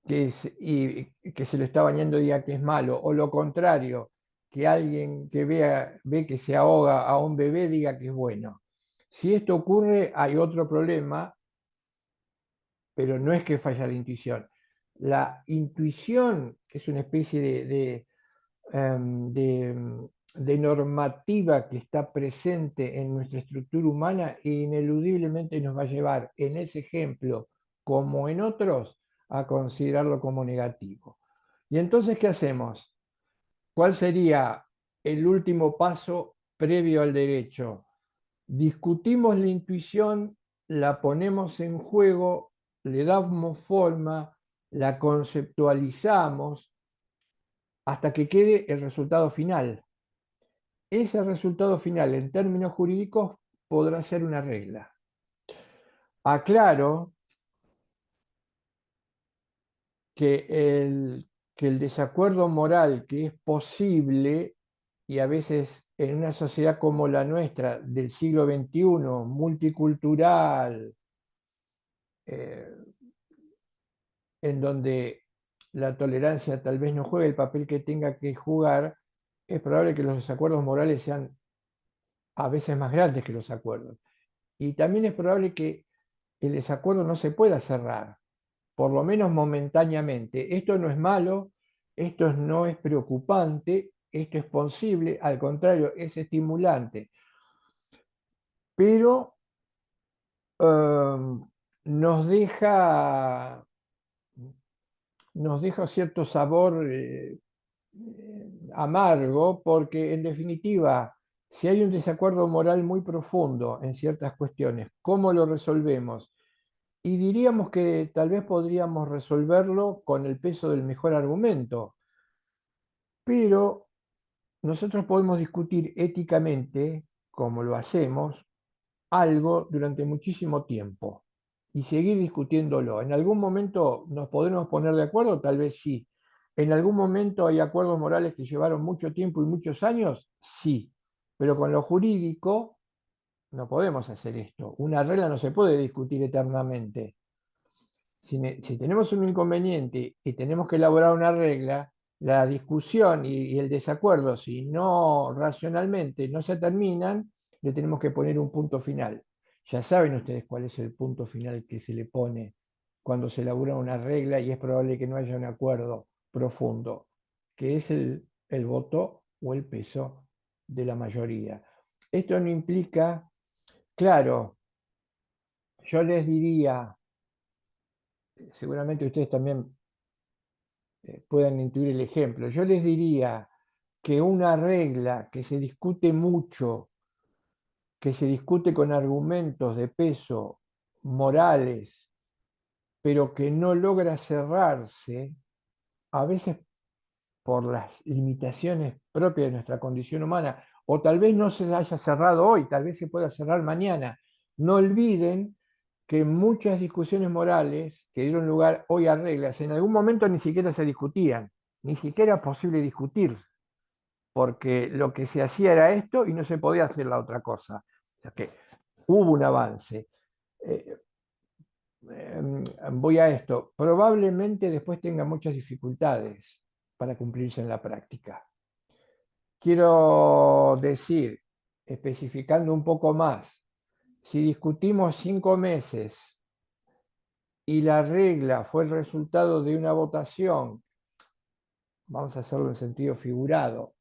que se lo está bañando diga que es malo, o lo contrario, que alguien que ve que se ahoga a un bebé diga que es bueno. Si esto ocurre, hay otro problema, pero no es que falla la intuición. La intuición, que es una especie de normativa que está presente en nuestra estructura humana, ineludiblemente nos va a llevar en ese ejemplo, como en otros, a considerarlo como negativo. ¿Y entonces qué hacemos? ¿Cuál sería el último paso previo al derecho? Discutimos la intuición, la ponemos en juego, le damos forma, la conceptualizamos hasta que quede el resultado final. Ese resultado final en términos jurídicos podrá ser una regla. Aclaro que que el desacuerdo moral que es posible y a veces en una sociedad como la nuestra del siglo XXI, multicultural, eh, en donde la tolerancia tal vez no juegue el papel que tenga que jugar, es probable que los desacuerdos morales sean a veces más grandes que los acuerdos. Y también es probable que el desacuerdo no se pueda cerrar, por lo menos momentáneamente. Esto no es malo, esto no es preocupante, esto es posible, al contrario, es estimulante, pero um, nos deja, nos deja cierto sabor amargo, porque en definitiva, si hay un desacuerdo moral muy profundo en ciertas cuestiones, ¿cómo lo resolvemos? Y diríamos que tal vez podríamos resolverlo con el peso del mejor argumento, pero nosotros podemos discutir éticamente, como lo hacemos, algo durante muchísimo tiempo y seguir discutiéndolo. En algún momento nos podremos poner de acuerdo, tal vez sí. En algún momento hay acuerdos morales que llevaron mucho tiempo y muchos años, sí. Pero con lo jurídico no podemos hacer esto. Una regla no se puede discutir eternamente. Si tenemos un inconveniente y tenemos que elaborar una regla, la discusión y el desacuerdo, si no racionalmente no se terminan, le tenemos que poner un punto final. Ya saben ustedes cuál es el punto final que se le pone cuando se elabora una regla y es probable que no haya un acuerdo profundo, que es el voto o el peso de la mayoría. Esto no implica, claro, yo les diría, seguramente ustedes también puedan intuir el ejemplo, yo les diría que una regla que se discute mucho, que se discute con argumentos de peso morales, pero que no logra cerrarse, a veces por las limitaciones propias de nuestra condición humana, o tal vez no se haya cerrado hoy, tal vez se pueda cerrar mañana. No olviden que muchas discusiones morales que dieron lugar hoy a reglas, en algún momento ni siquiera se discutían, ni siquiera es posible discutir, porque lo que se hacía era esto y no se podía hacer la otra cosa. O sea que hubo un avance. Eh, Voy a esto, probablemente después tenga muchas dificultades para cumplirse en la práctica. Quiero decir, especificando un poco más, si discutimos 5 meses y la regla fue el resultado de una votación, vamos a hacerlo en sentido figurado,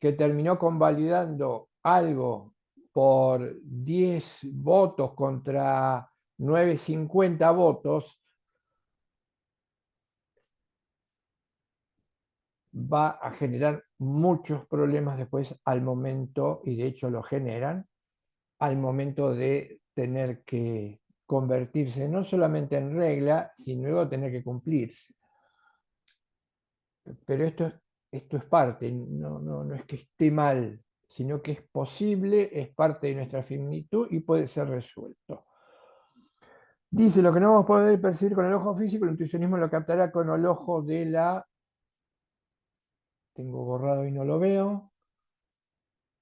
que terminó convalidando algo por 10 votos contra 950 votos, va a generar muchos problemas después al momento, y de hecho lo generan, al momento de tener que convertirse no solamente en regla, sino luego tener que cumplirse. Pero esto es parte, no es que esté mal, sino que es posible, es parte de nuestra finitud y puede ser resuelto. Dice, lo que no vamos a poder percibir con el ojo físico, el intuicionismo lo captará con el ojo de la... Tengo borrado y no lo veo.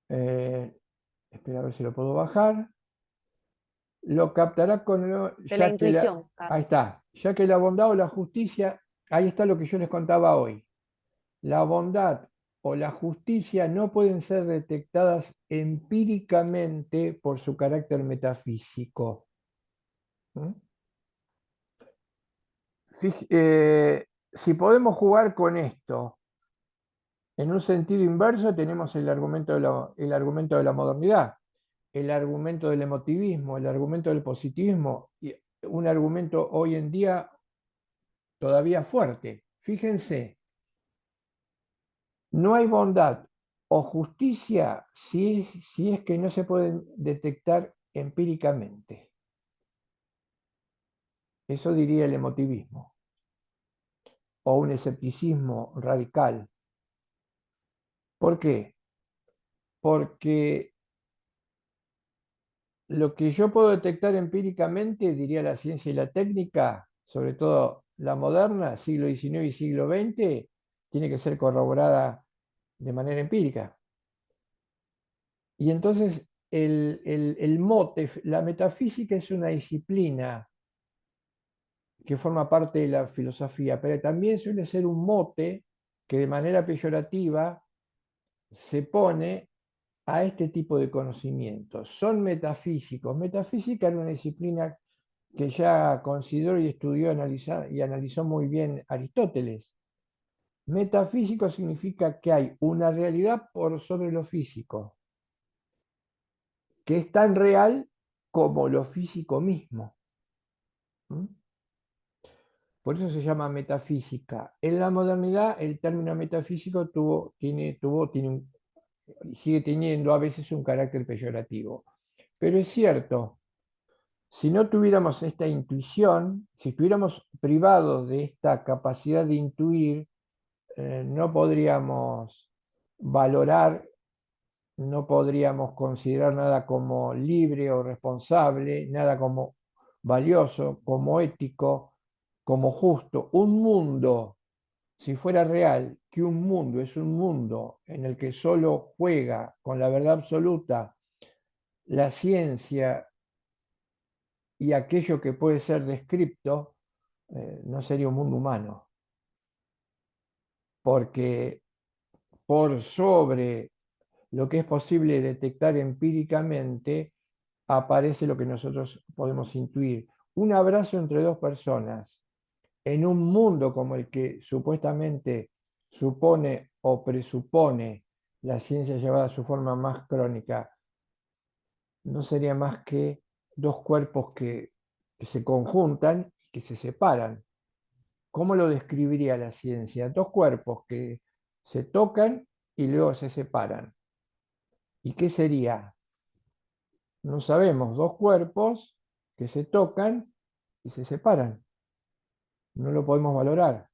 Espera a ver si lo puedo bajar. Lo captará con De la ya que la, intuición, ahí Carlos. está, ya que la bondad o la justicia, ahí está lo que yo les contaba hoy. La bondad o la justicia no pueden ser detectadas empíricamente por su carácter metafísico. ¿Mm? Si podemos jugar con esto en un sentido inverso, tenemos el argumento de la modernidad, el argumento del emotivismo, el argumento del positivismo, y un argumento hoy en día todavía fuerte. Fíjense, no hay bondad o justicia si es que no se pueden detectar empíricamente. Eso diría el emotivismo o un escepticismo radical. ¿Por qué? Porque lo que yo puedo detectar empíricamente, diría la ciencia y la técnica, sobre todo la moderna, siglo XIX y siglo XX, tiene que ser corroborada de manera empírica. Y entonces el mote, la metafísica es una disciplina que forma parte de la filosofía, pero también suele ser un mote que de manera peyorativa se pone a este tipo de conocimientos. Son metafísicos. Metafísica era una disciplina que ya consideró y estudió y analizó muy bien Aristóteles. Metafísico significa que hay una realidad por sobre lo físico, que es tan real como lo físico mismo. ¿Mm? Por eso se llama metafísica. En la modernidad el término metafísico sigue teniendo a veces un carácter peyorativo. Pero es cierto, si no tuviéramos esta intuición, si estuviéramos privados de esta capacidad de intuir, no podríamos valorar, no podríamos considerar nada como libre o responsable, nada como valioso, como ético, como justo. Un mundo, si fuera real, que un mundo es un mundo en el que solo juega con la verdad absoluta la ciencia y aquello que puede ser descripto, no sería un mundo humano, porque por sobre lo que es posible detectar empíricamente, aparece lo que nosotros podemos intuir. Un abrazo entre dos personas en un mundo como el que supuestamente supone o presupone la ciencia llevada a su forma más crónica, no sería más que dos cuerpos que se conjuntan y que se separan. ¿Cómo lo describiría la ciencia? Dos cuerpos que se tocan y luego se separan. ¿Y qué sería? No sabemos, dos cuerpos que se tocan y se separan. No lo podemos valorar,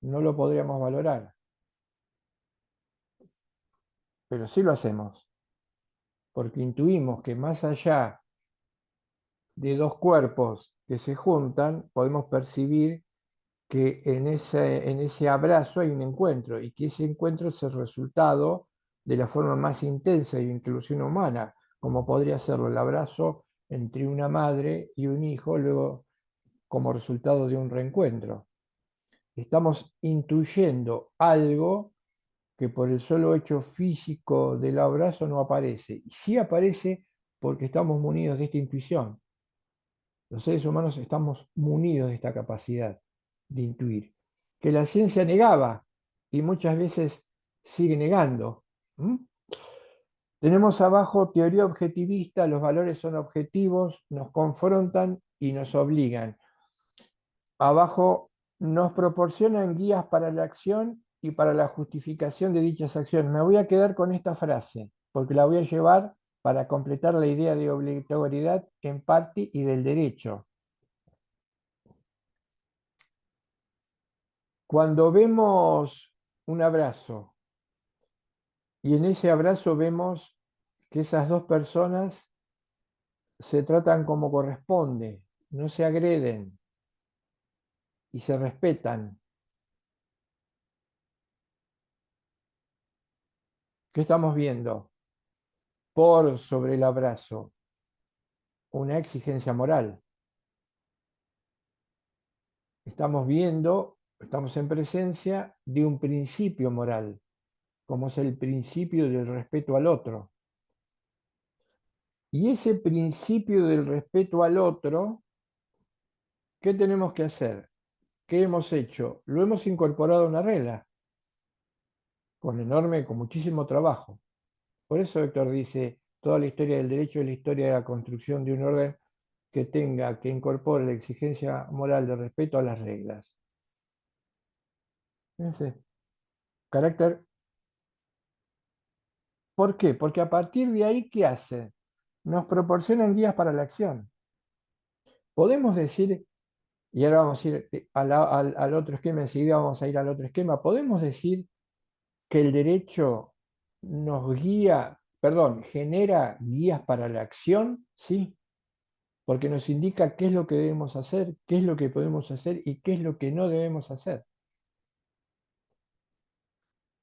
no lo podríamos valorar, pero sí lo hacemos, porque intuimos que más allá de dos cuerpos que se juntan, podemos percibir que en ese abrazo hay un encuentro y que ese encuentro es el resultado de la forma más intensa de inclusión humana, como podría serlo el abrazo entre una madre y un hijo, luego como resultado de un reencuentro. Estamos intuyendo algo que por el solo hecho físico del abrazo no aparece. Y sí aparece porque estamos munidos de esta intuición. Los seres humanos estamos munidos de esta capacidad de intuir, que la ciencia negaba y muchas veces sigue negando. ¿Mm? Tenemos abajo teoría objetivista, los valores son objetivos, nos confrontan y nos obligan. Abajo nos proporcionan guías para la acción y para la justificación de dichas acciones. Me voy a quedar con esta frase, porque la voy a llevar para completar la idea de obligatoriedad en parte y del derecho. Cuando vemos un abrazo y en ese abrazo vemos que esas dos personas se tratan como corresponde, no se agreden y se respetan, ¿qué estamos viendo? Por sobre el abrazo, una exigencia moral. Estamos viendo, estamos en presencia de un principio moral, como es el principio del respeto al otro. Y ese principio del respeto al otro, ¿qué tenemos que hacer? ¿Qué hemos hecho? Lo hemos incorporado a una regla, con muchísimo trabajo. Por eso Héctor dice, toda la historia del derecho es la historia de la construcción de un orden que incorpore la exigencia moral de respeto a las reglas. Fíjense, carácter. ¿Por qué? Porque a partir de ahí, ¿qué hacen? Nos proporcionan guías para la acción. Podemos decir, y ahora vamos a ir al otro esquema, enseguida vamos a ir al otro esquema, podemos decir que el derecho nos guía, perdón, genera guías para la acción, sí, porque nos indica qué es lo que debemos hacer, qué es lo que podemos hacer y qué es lo que no debemos hacer.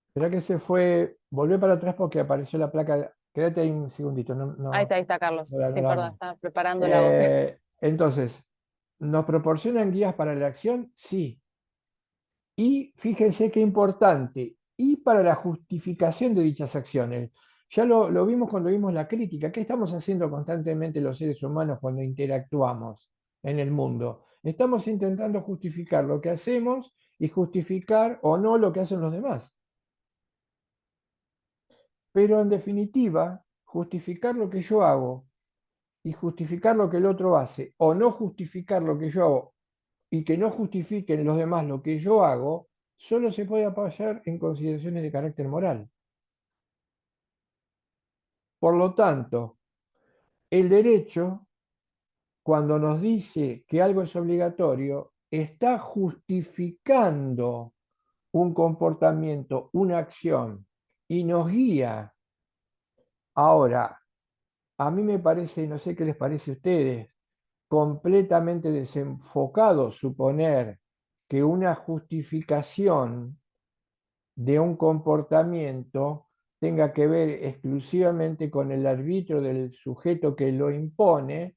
Espera que se fue, volvé para atrás porque apareció la placa, quédate ahí un segundito, Ahí está, Carlos. no la Sí, perdón, damos. estaba preparando la otra. Entonces, ¿nos proporcionan guías para la acción? Sí. Y fíjense qué importante, y para la justificación de dichas acciones. Ya lo vimos cuando vimos la crítica. ¿Qué estamos haciendo constantemente los seres humanos cuando interactuamos en el mundo? Estamos intentando justificar lo que hacemos y justificar o no lo que hacen los demás. Pero en definitiva, justificar lo que yo hago y justificar lo que el otro hace, o no justificar lo que yo hago y que no justifiquen los demás lo que yo hago, solo se puede apoyar en consideraciones de carácter moral. Por lo tanto, el derecho, cuando nos dice que algo es obligatorio, está justificando un comportamiento, una acción, y nos guía. Ahora, a mí me parece, no sé qué les parece a ustedes, completamente desenfocado suponer que una justificación de un comportamiento tenga que ver exclusivamente con el arbitrio del sujeto que lo impone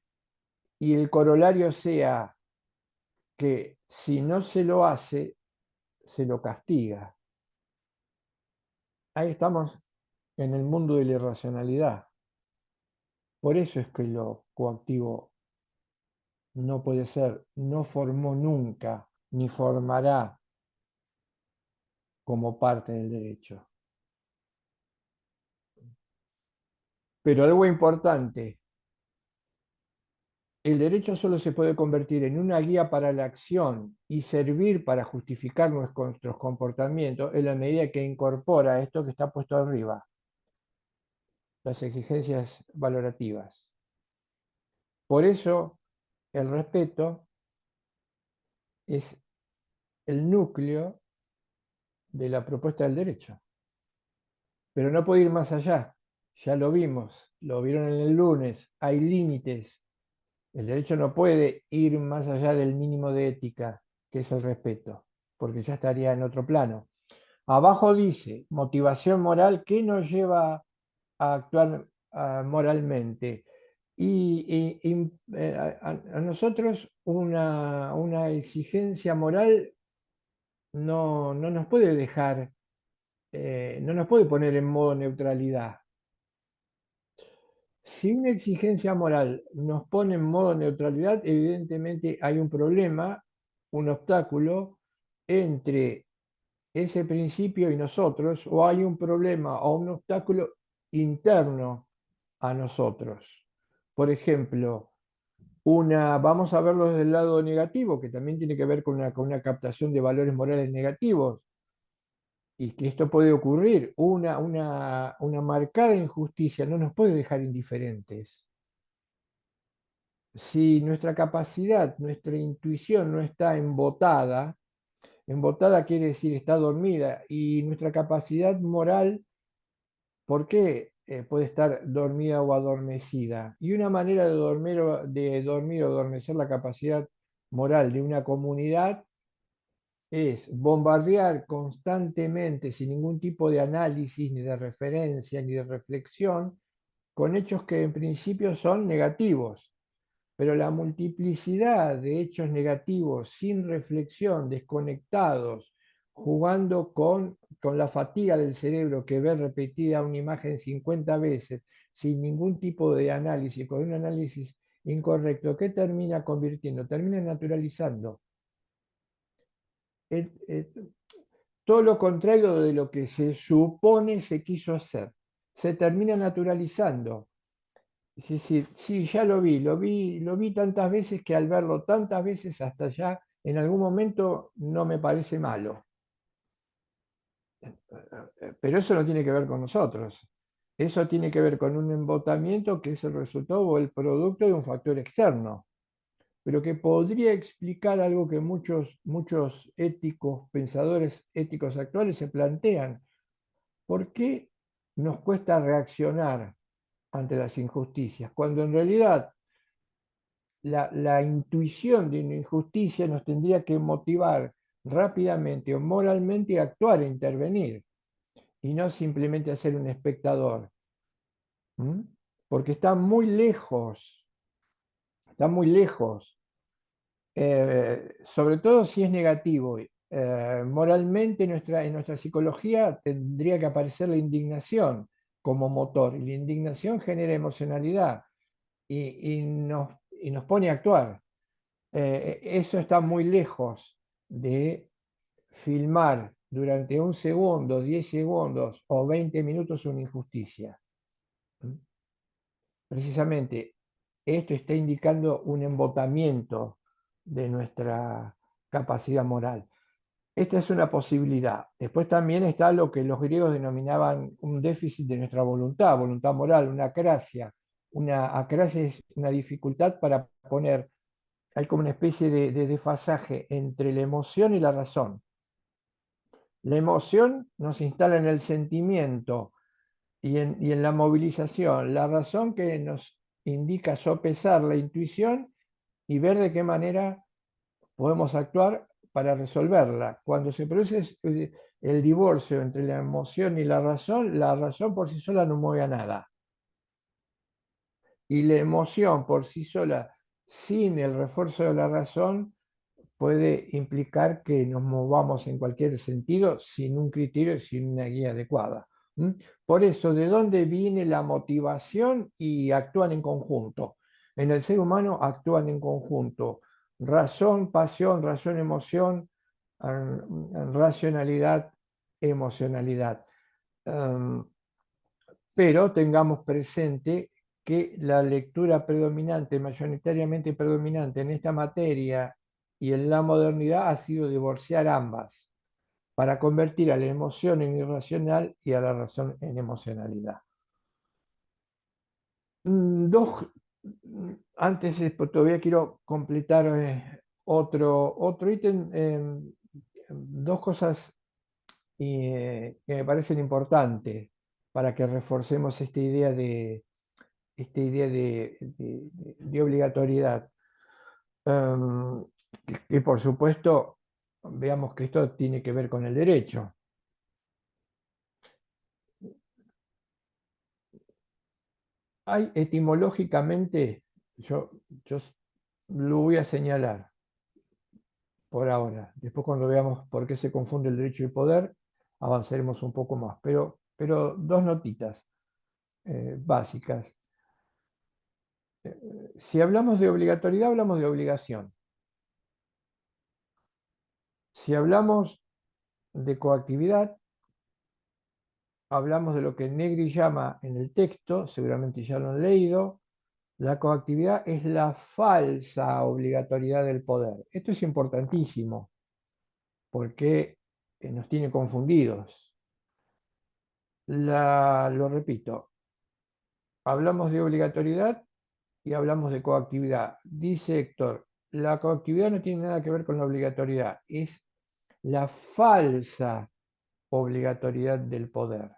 y el corolario sea que si no se lo hace, se lo castiga. Ahí estamos en el mundo de la irracionalidad. Por eso es que lo coactivo no puede ser, no formó nunca, ni formará como parte del derecho. Pero algo importante, el derecho solo se puede convertir en una guía para la acción y servir para justificar nuestros comportamientos en la medida que incorpora esto que está puesto arriba, las exigencias valorativas. Por eso, el respeto es el núcleo de la propuesta del derecho. Pero no puede ir más allá. Ya lo vimos, lo vieron en el lunes, hay límites. El derecho no puede ir más allá del mínimo de ética, que es el respeto, porque ya estaría en otro plano. Abajo dice, motivación moral, ¿qué nos lleva a actuar moralmente? A nosotros una exigencia moral no nos puede dejar, no nos puede poner en modo neutralidad. Si una exigencia moral nos pone en modo neutralidad, evidentemente hay un problema, un obstáculo entre ese principio y nosotros, o hay un problema o un obstáculo interno a nosotros. Por ejemplo, vamos a verlo desde el lado negativo, que también tiene que ver con una captación de valores morales negativos, y que esto puede ocurrir. Una marcada injusticia no nos puede dejar indiferentes. Si nuestra capacidad, nuestra intuición no está embotada quiere decir está dormida, y nuestra capacidad moral, ¿por qué puede estar dormida o adormecida? Y una manera de dormir o adormecer la capacidad moral de una comunidad es bombardear constantemente, sin ningún tipo de análisis, ni de referencia, ni de reflexión, con hechos que en principio son negativos. Pero la multiplicidad de hechos negativos sin reflexión, desconectados, jugando con la fatiga del cerebro que ve repetida una imagen 50 veces, sin ningún tipo de análisis, con un análisis incorrecto, ¿qué termina convirtiendo? Termina naturalizando. Eh, eh, Todo lo contrario de lo que se supone se quiso hacer. Se termina naturalizando. Es decir, sí, ya lo vi tantas veces que al verlo tantas veces hasta ya, en algún momento no me parece malo. Pero eso no tiene que ver con nosotros. Eso tiene que ver con un embotamiento que es el resultado o el producto de un factor externo, pero que podría explicar algo que muchos éticos, pensadores éticos actuales se plantean. ¿Por qué nos cuesta reaccionar ante las injusticias? Cuando en realidad la intuición de una injusticia nos tendría que motivar rápidamente o moralmente a actuar e intervenir, y no simplemente a ser un espectador. ¿Mm? Porque está muy lejos, sobre todo si es negativo. Moralmente en nuestra psicología tendría que aparecer la indignación como motor, y la indignación genera emocionalidad y nos pone a actuar. Eso está muy lejos de filmar durante un segundo, 10 segundos o 20 minutos una injusticia. Precisamente esto está indicando un embotamiento de nuestra capacidad moral. Esta es una posibilidad. Después también está lo que los griegos denominaban un déficit de nuestra voluntad moral, una acrasia. Una acrasia es una dificultad para poner, hay como una especie de desfasaje entre la emoción y la razón. La emoción nos instala en el sentimiento y en la movilización, la razón que nos indica sopesar la intuición y ver de qué manera podemos actuar para resolverla. Cuando se produce el divorcio entre la emoción y la razón por sí sola no mueve a nada. Y la emoción por sí sola, sin el refuerzo de la razón, puede implicar que nos movamos en cualquier sentido sin un criterio y sin una guía adecuada. Por eso, ¿de dónde viene la motivación? Y actúan en conjunto. En el ser humano actúan en conjunto. Razón, pasión, razón, emoción, racionalidad, emocionalidad. Pero tengamos presente que la lectura predominante, mayoritariamente predominante en esta materia y en la modernidad ha sido divorciar ambas para convertir a la emoción en irracional y a la razón en emocionalidad. Dos, antes todavía quiero completar otro ítem, dos cosas que me parecen importantes para que reforcemos esta idea de obligatoriedad. Y por supuesto, veamos que esto tiene que ver con el derecho. Hay etimológicamente, yo lo voy a señalar por ahora. Después cuando veamos por qué se confunde el derecho y el poder, avanzaremos un poco más. Pero dos notitas básicas. Si hablamos de obligatoriedad, hablamos de obligación. Si hablamos de coactividad, hablamos de lo que Negri llama en el texto, seguramente ya lo han leído, la coactividad es la falsa obligatoriedad del poder. Esto es importantísimo porque nos tiene confundidos. Lo repito, hablamos de obligatoriedad y hablamos de coactividad. Dice Héctor, la coactividad no tiene nada que ver con la obligatoriedad, es la falsa obligatoriedad del poder.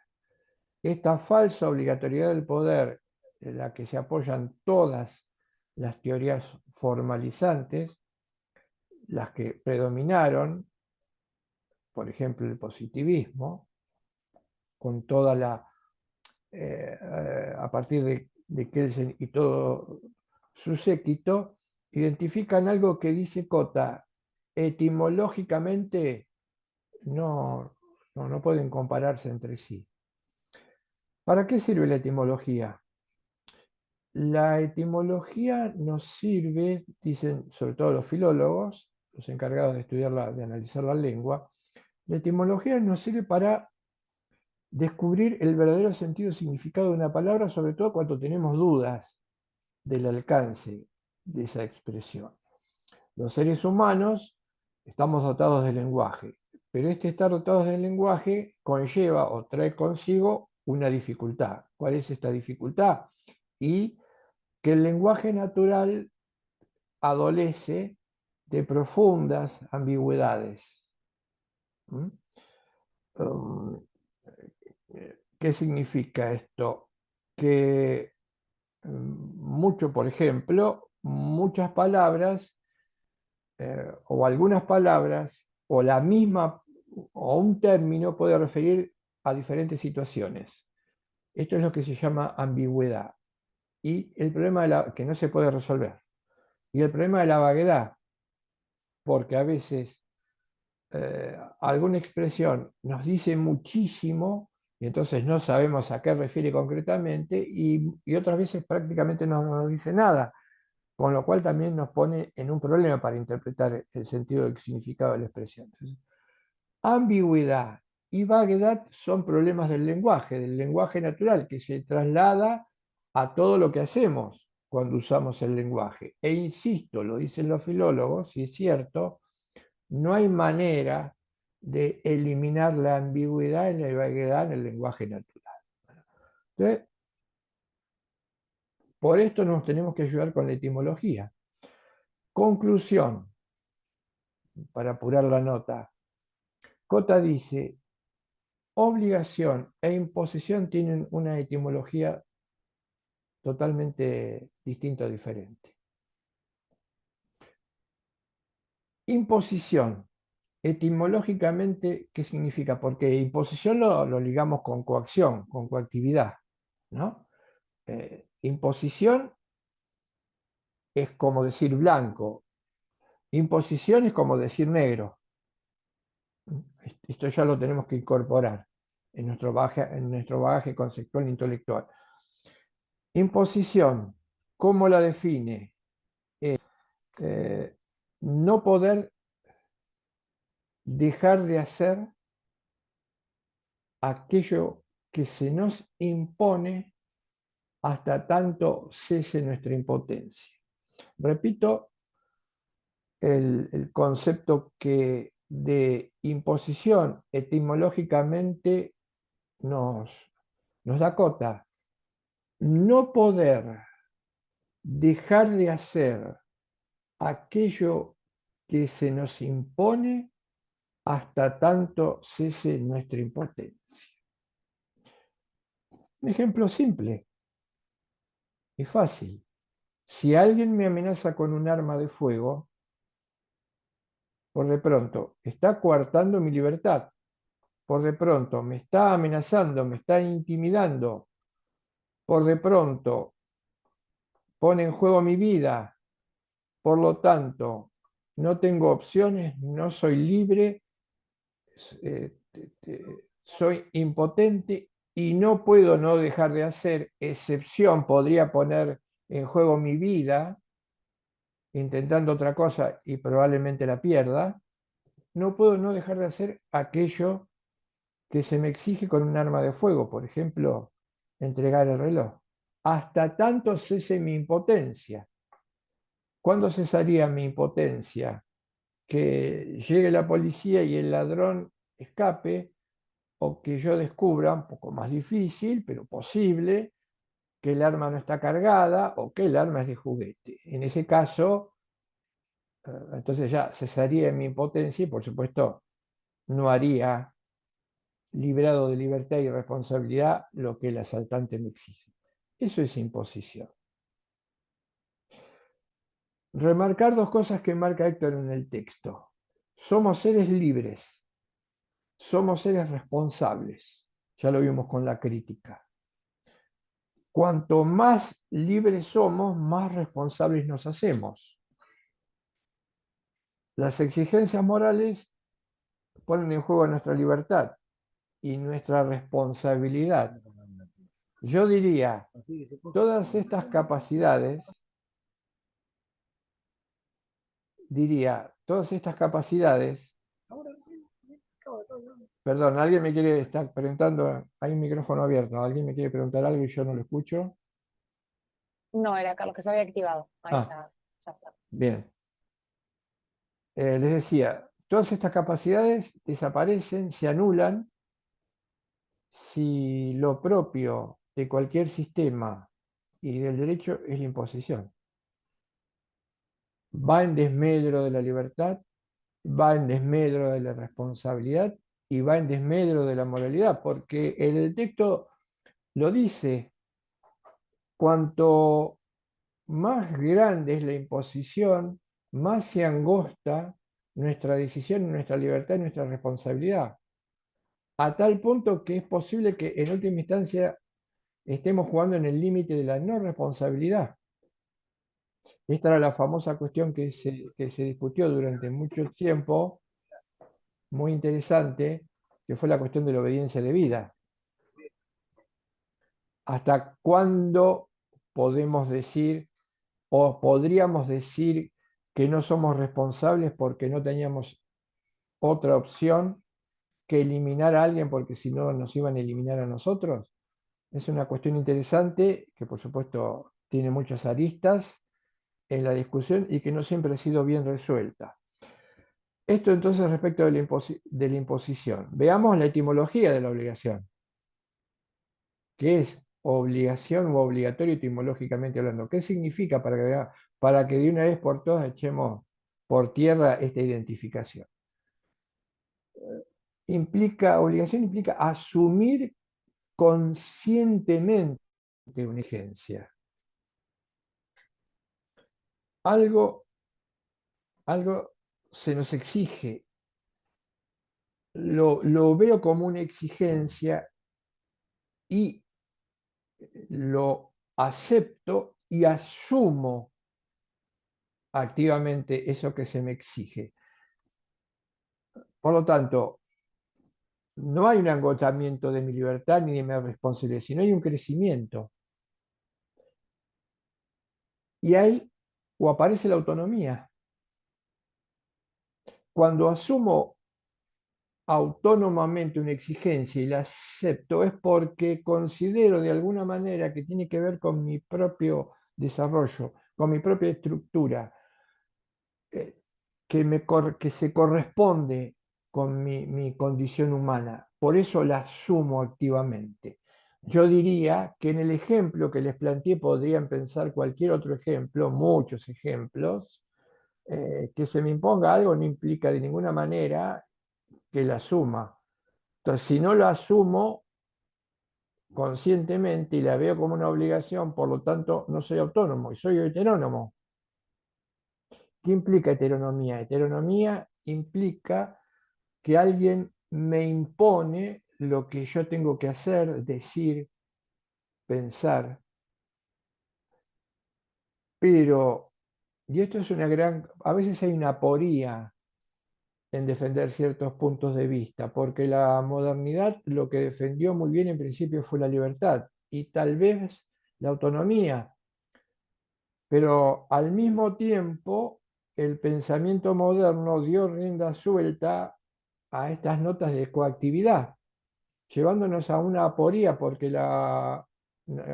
Esta falsa obligatoriedad del poder, en la que se apoyan todas las teorías formalizantes, las que predominaron, por ejemplo, el positivismo, con toda a partir de Kelsen y todo su séquito, identifican algo que dice Cota, etimológicamente no pueden compararse entre sí. ¿Para qué sirve la etimología? La etimología nos sirve, dicen sobre todo los filólogos, los encargados de estudiar de analizar la lengua, la etimología nos sirve para descubrir el verdadero sentido y significado de una palabra, sobre todo cuando tenemos dudas del alcance de esa expresión. Los seres humanos estamos dotados de lenguaje, pero este estar dotados del lenguaje conlleva o trae consigo una dificultad. ¿Cuál es esta dificultad? Y que el lenguaje natural adolece de profundas ambigüedades. ¿Mm? Um, ¿Qué significa esto? Que por ejemplo, muchas palabras o algunas palabras o la misma o un término puede referir a diferentes situaciones. Esto es lo que se llama ambigüedad y el problema que no se puede resolver. Y el problema de la vaguedad, porque a veces alguna expresión nos dice muchísimo y entonces no sabemos a qué refiere concretamente y otras veces prácticamente no nos dice nada, con lo cual también nos pone en un problema para interpretar el sentido del significado de la expresión. Entonces, ambigüedad y vaguedad son problemas del lenguaje natural, que se traslada a todo lo que hacemos cuando usamos el lenguaje. E insisto, lo dicen los filólogos, y es cierto, no hay manera de eliminar la ambigüedad y la vaguedad en el lenguaje natural. Entonces, por esto nos tenemos que ayudar con la etimología. Conclusión, para apurar la nota. Cota dice, obligación e imposición tienen una etimología totalmente distinta o diferente. Imposición, etimológicamente, ¿qué significa? Porque imposición lo ligamos con coacción, con coactividad, ¿no? Imposición es como decir blanco, imposición es como decir negro. Esto ya lo tenemos que incorporar en nuestro bagaje conceptual e intelectual. Imposición, ¿cómo la define? No poder dejar de hacer aquello que se nos impone hasta tanto cese nuestra impotencia. Repito el concepto que de imposición etimológicamente nos, nos da cota. No poder dejar de hacer aquello que se nos impone hasta tanto cese nuestra impotencia. Un ejemplo simple y fácil. Si alguien me amenaza con un arma de fuego, por de pronto está coartando mi libertad, por de pronto me está amenazando, me está intimidando, por de pronto pone en juego mi vida, por lo tanto no tengo opciones, no soy libre, soy impotente y no puedo no dejar de hacer, excepción podría poner en juego mi vida intentando otra cosa y probablemente la pierda, no puedo no dejar de hacer aquello que se me exige con un arma de fuego, por ejemplo, entregar el reloj. Hasta tanto cese mi impotencia. ¿Cuándo cesaría mi impotencia? Que llegue la policía y el ladrón escape, o que yo descubra, un poco más difícil, pero posible, que el arma no está cargada o que el arma es de juguete. En ese caso, entonces ya cesaría mi impotencia y por supuesto no haría, librado de libertad y responsabilidad, lo que el asaltante me exige. Eso es imposición. Remarcar dos cosas que marca Héctor en el texto. Somos seres libres, somos seres responsables. Ya lo vimos con la crítica. Cuanto más libres somos, más responsables nos hacemos. Las exigencias morales ponen en juego nuestra libertad y nuestra responsabilidad. Yo diría, todas estas capacidades, perdón, alguien me quiere estar preguntando, hay un micrófono abierto, alguien me quiere preguntar algo y yo no lo escucho. No, era Carlos que se había activado. Ahí Ah, ya está. bien. Les decía, todas estas capacidades desaparecen, se anulan si lo propio de cualquier sistema y del derecho es la imposición. Va en desmedro de la libertad, va en desmedro de la responsabilidad y va en desmedro de la moralidad, porque el texto lo dice, cuanto más grande es la imposición, más se angosta nuestra decisión, nuestra libertad y nuestra responsabilidad, a tal punto que es posible que en última instancia estemos jugando en el límite de la no responsabilidad. Esta era la famosa cuestión que se discutió durante mucho tiempo, muy interesante, que fue la cuestión de la obediencia debida. ¿Hasta cuándo podemos decir o podríamos decir que no somos responsables porque no teníamos otra opción que eliminar a alguien porque si no nos iban a eliminar a nosotros? Es una cuestión interesante que por supuesto tiene muchas aristas en la discusión y que no siempre ha sido bien resuelta. Esto entonces respecto de la imposición. Veamos la etimología de la obligación. ¿Qué es obligación o obligatorio etimológicamente hablando? ¿Qué significa para que de una vez por todas echemos por tierra esta identificación? Obligación implica asumir conscientemente una exigencia. Algo, algo se nos exige, lo veo como una exigencia y lo acepto y asumo activamente eso que se me exige. Por lo tanto, no hay un agotamiento de mi libertad ni de mi responsabilidad, sino hay un crecimiento. Y ahí o aparece la autonomía. Cuando asumo autónomamente una exigencia y la acepto es porque considero de alguna manera que tiene que ver con mi propio desarrollo, con mi propia estructura, eh, que se corresponde con mi condición humana. Por eso la asumo activamente. Yo diría que en el ejemplo que les planteé podrían pensar cualquier otro ejemplo, muchos ejemplos, que se me imponga algo no implica de ninguna manera que la asuma. Entonces, si no la asumo conscientemente y la veo como una obligación, por lo tanto, no soy autónomo y soy heterónomo. ¿Qué implica heteronomía? Heteronomía implica que alguien me impone lo que yo tengo que hacer, decir, pensar, pero, y esto es una gran, a veces hay una aporía en defender ciertos puntos de vista, porque la modernidad lo que defendió muy bien en principio fue la libertad y tal vez la autonomía, pero al mismo tiempo el pensamiento moderno dio rienda suelta a estas notas de coactividad, llevándonos a una aporía, porque la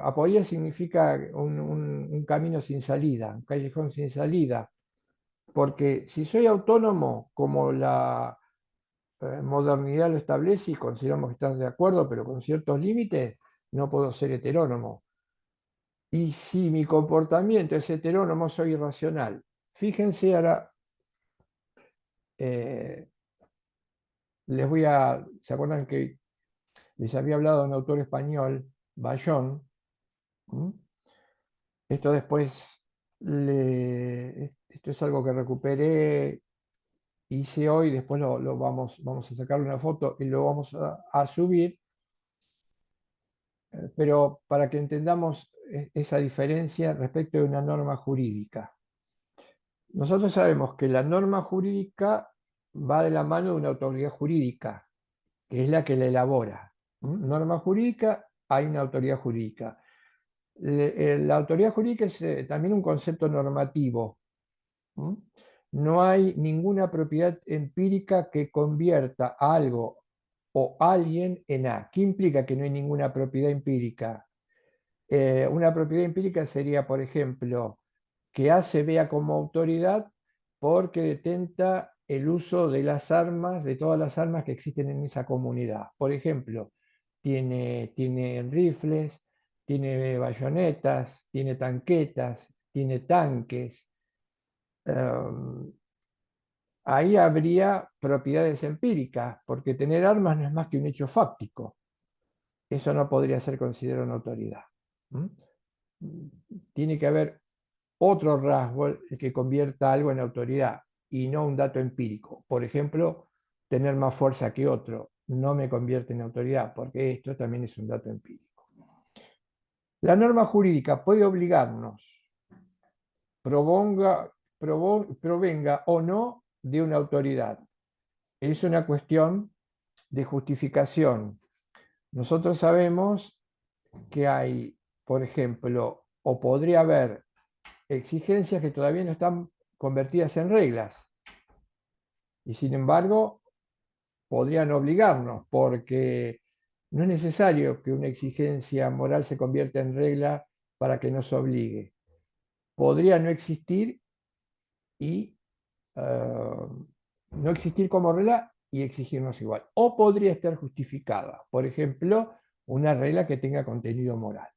aporía significa un camino sin salida, un callejón sin salida, porque si soy autónomo, como la modernidad lo establece y consideramos que estamos de acuerdo, pero con ciertos límites, no puedo ser heterónomo. Y si mi comportamiento es heterónomo, soy irracional. Fíjense ahora, eh, ¿se acuerdan que les había hablado de un autor español, Bayón? ¿Mm? Esto después, esto es algo que recuperé, hice hoy, después vamos a sacarle una foto y lo vamos a subir, pero para que entendamos esa diferencia respecto de una norma jurídica. Nosotros sabemos que la norma jurídica va de la mano de una autoridad jurídica, que es la que la elabora. Norma jurídica, hay una autoridad jurídica. La autoridad jurídica es también un concepto normativo. No hay ninguna propiedad empírica que convierta a algo o alguien en A. ¿Qué implica que no hay ninguna propiedad empírica? Una propiedad empírica sería, por ejemplo, que A se vea como autoridad porque detenta el uso de las armas, de todas las armas que existen en esa comunidad. Por ejemplo, tiene rifles, tiene bayonetas, tiene tanquetas, tiene tanques. Um, Ahí habría propiedades empíricas, porque tener armas no es más que un hecho fáctico. Eso no podría ser considerado una autoridad. ¿Mm? Tiene que haber otro rasgo el que convierta algo en autoridad y no un dato empírico. Por ejemplo, tener más fuerza que otro no me convierte en autoridad, porque esto también es un dato empírico. La norma jurídica puede obligarnos, provenga o no de una autoridad. Es una cuestión de justificación. Nosotros sabemos que hay, por ejemplo, o podría haber exigencias que todavía no están convertidas en reglas y sin embargo podrían obligarnos porque no es necesario que una exigencia moral se convierta en regla para que nos obligue. Podría no existir y no existir como regla y exigirnos igual. O podría estar justificada. Por ejemplo, una regla que tenga contenido moral.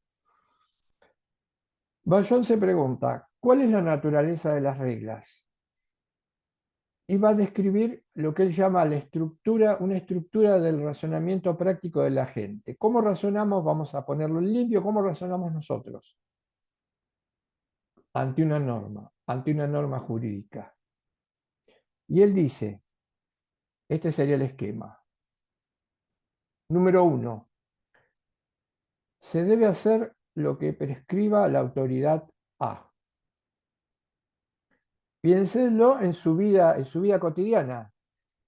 Bayón se pregunta, ¿cuál es la naturaleza de las reglas? Y va a describir lo que él llama una estructura del razonamiento práctico de la gente. ¿Cómo razonamos? Vamos a ponerlo en limpio, ¿cómo razonamos nosotros? Ante una norma jurídica. Y él dice, este sería el esquema. Número 1, se debe hacer lo que prescriba la autoridad A. Piénsenlo en su vida cotidiana.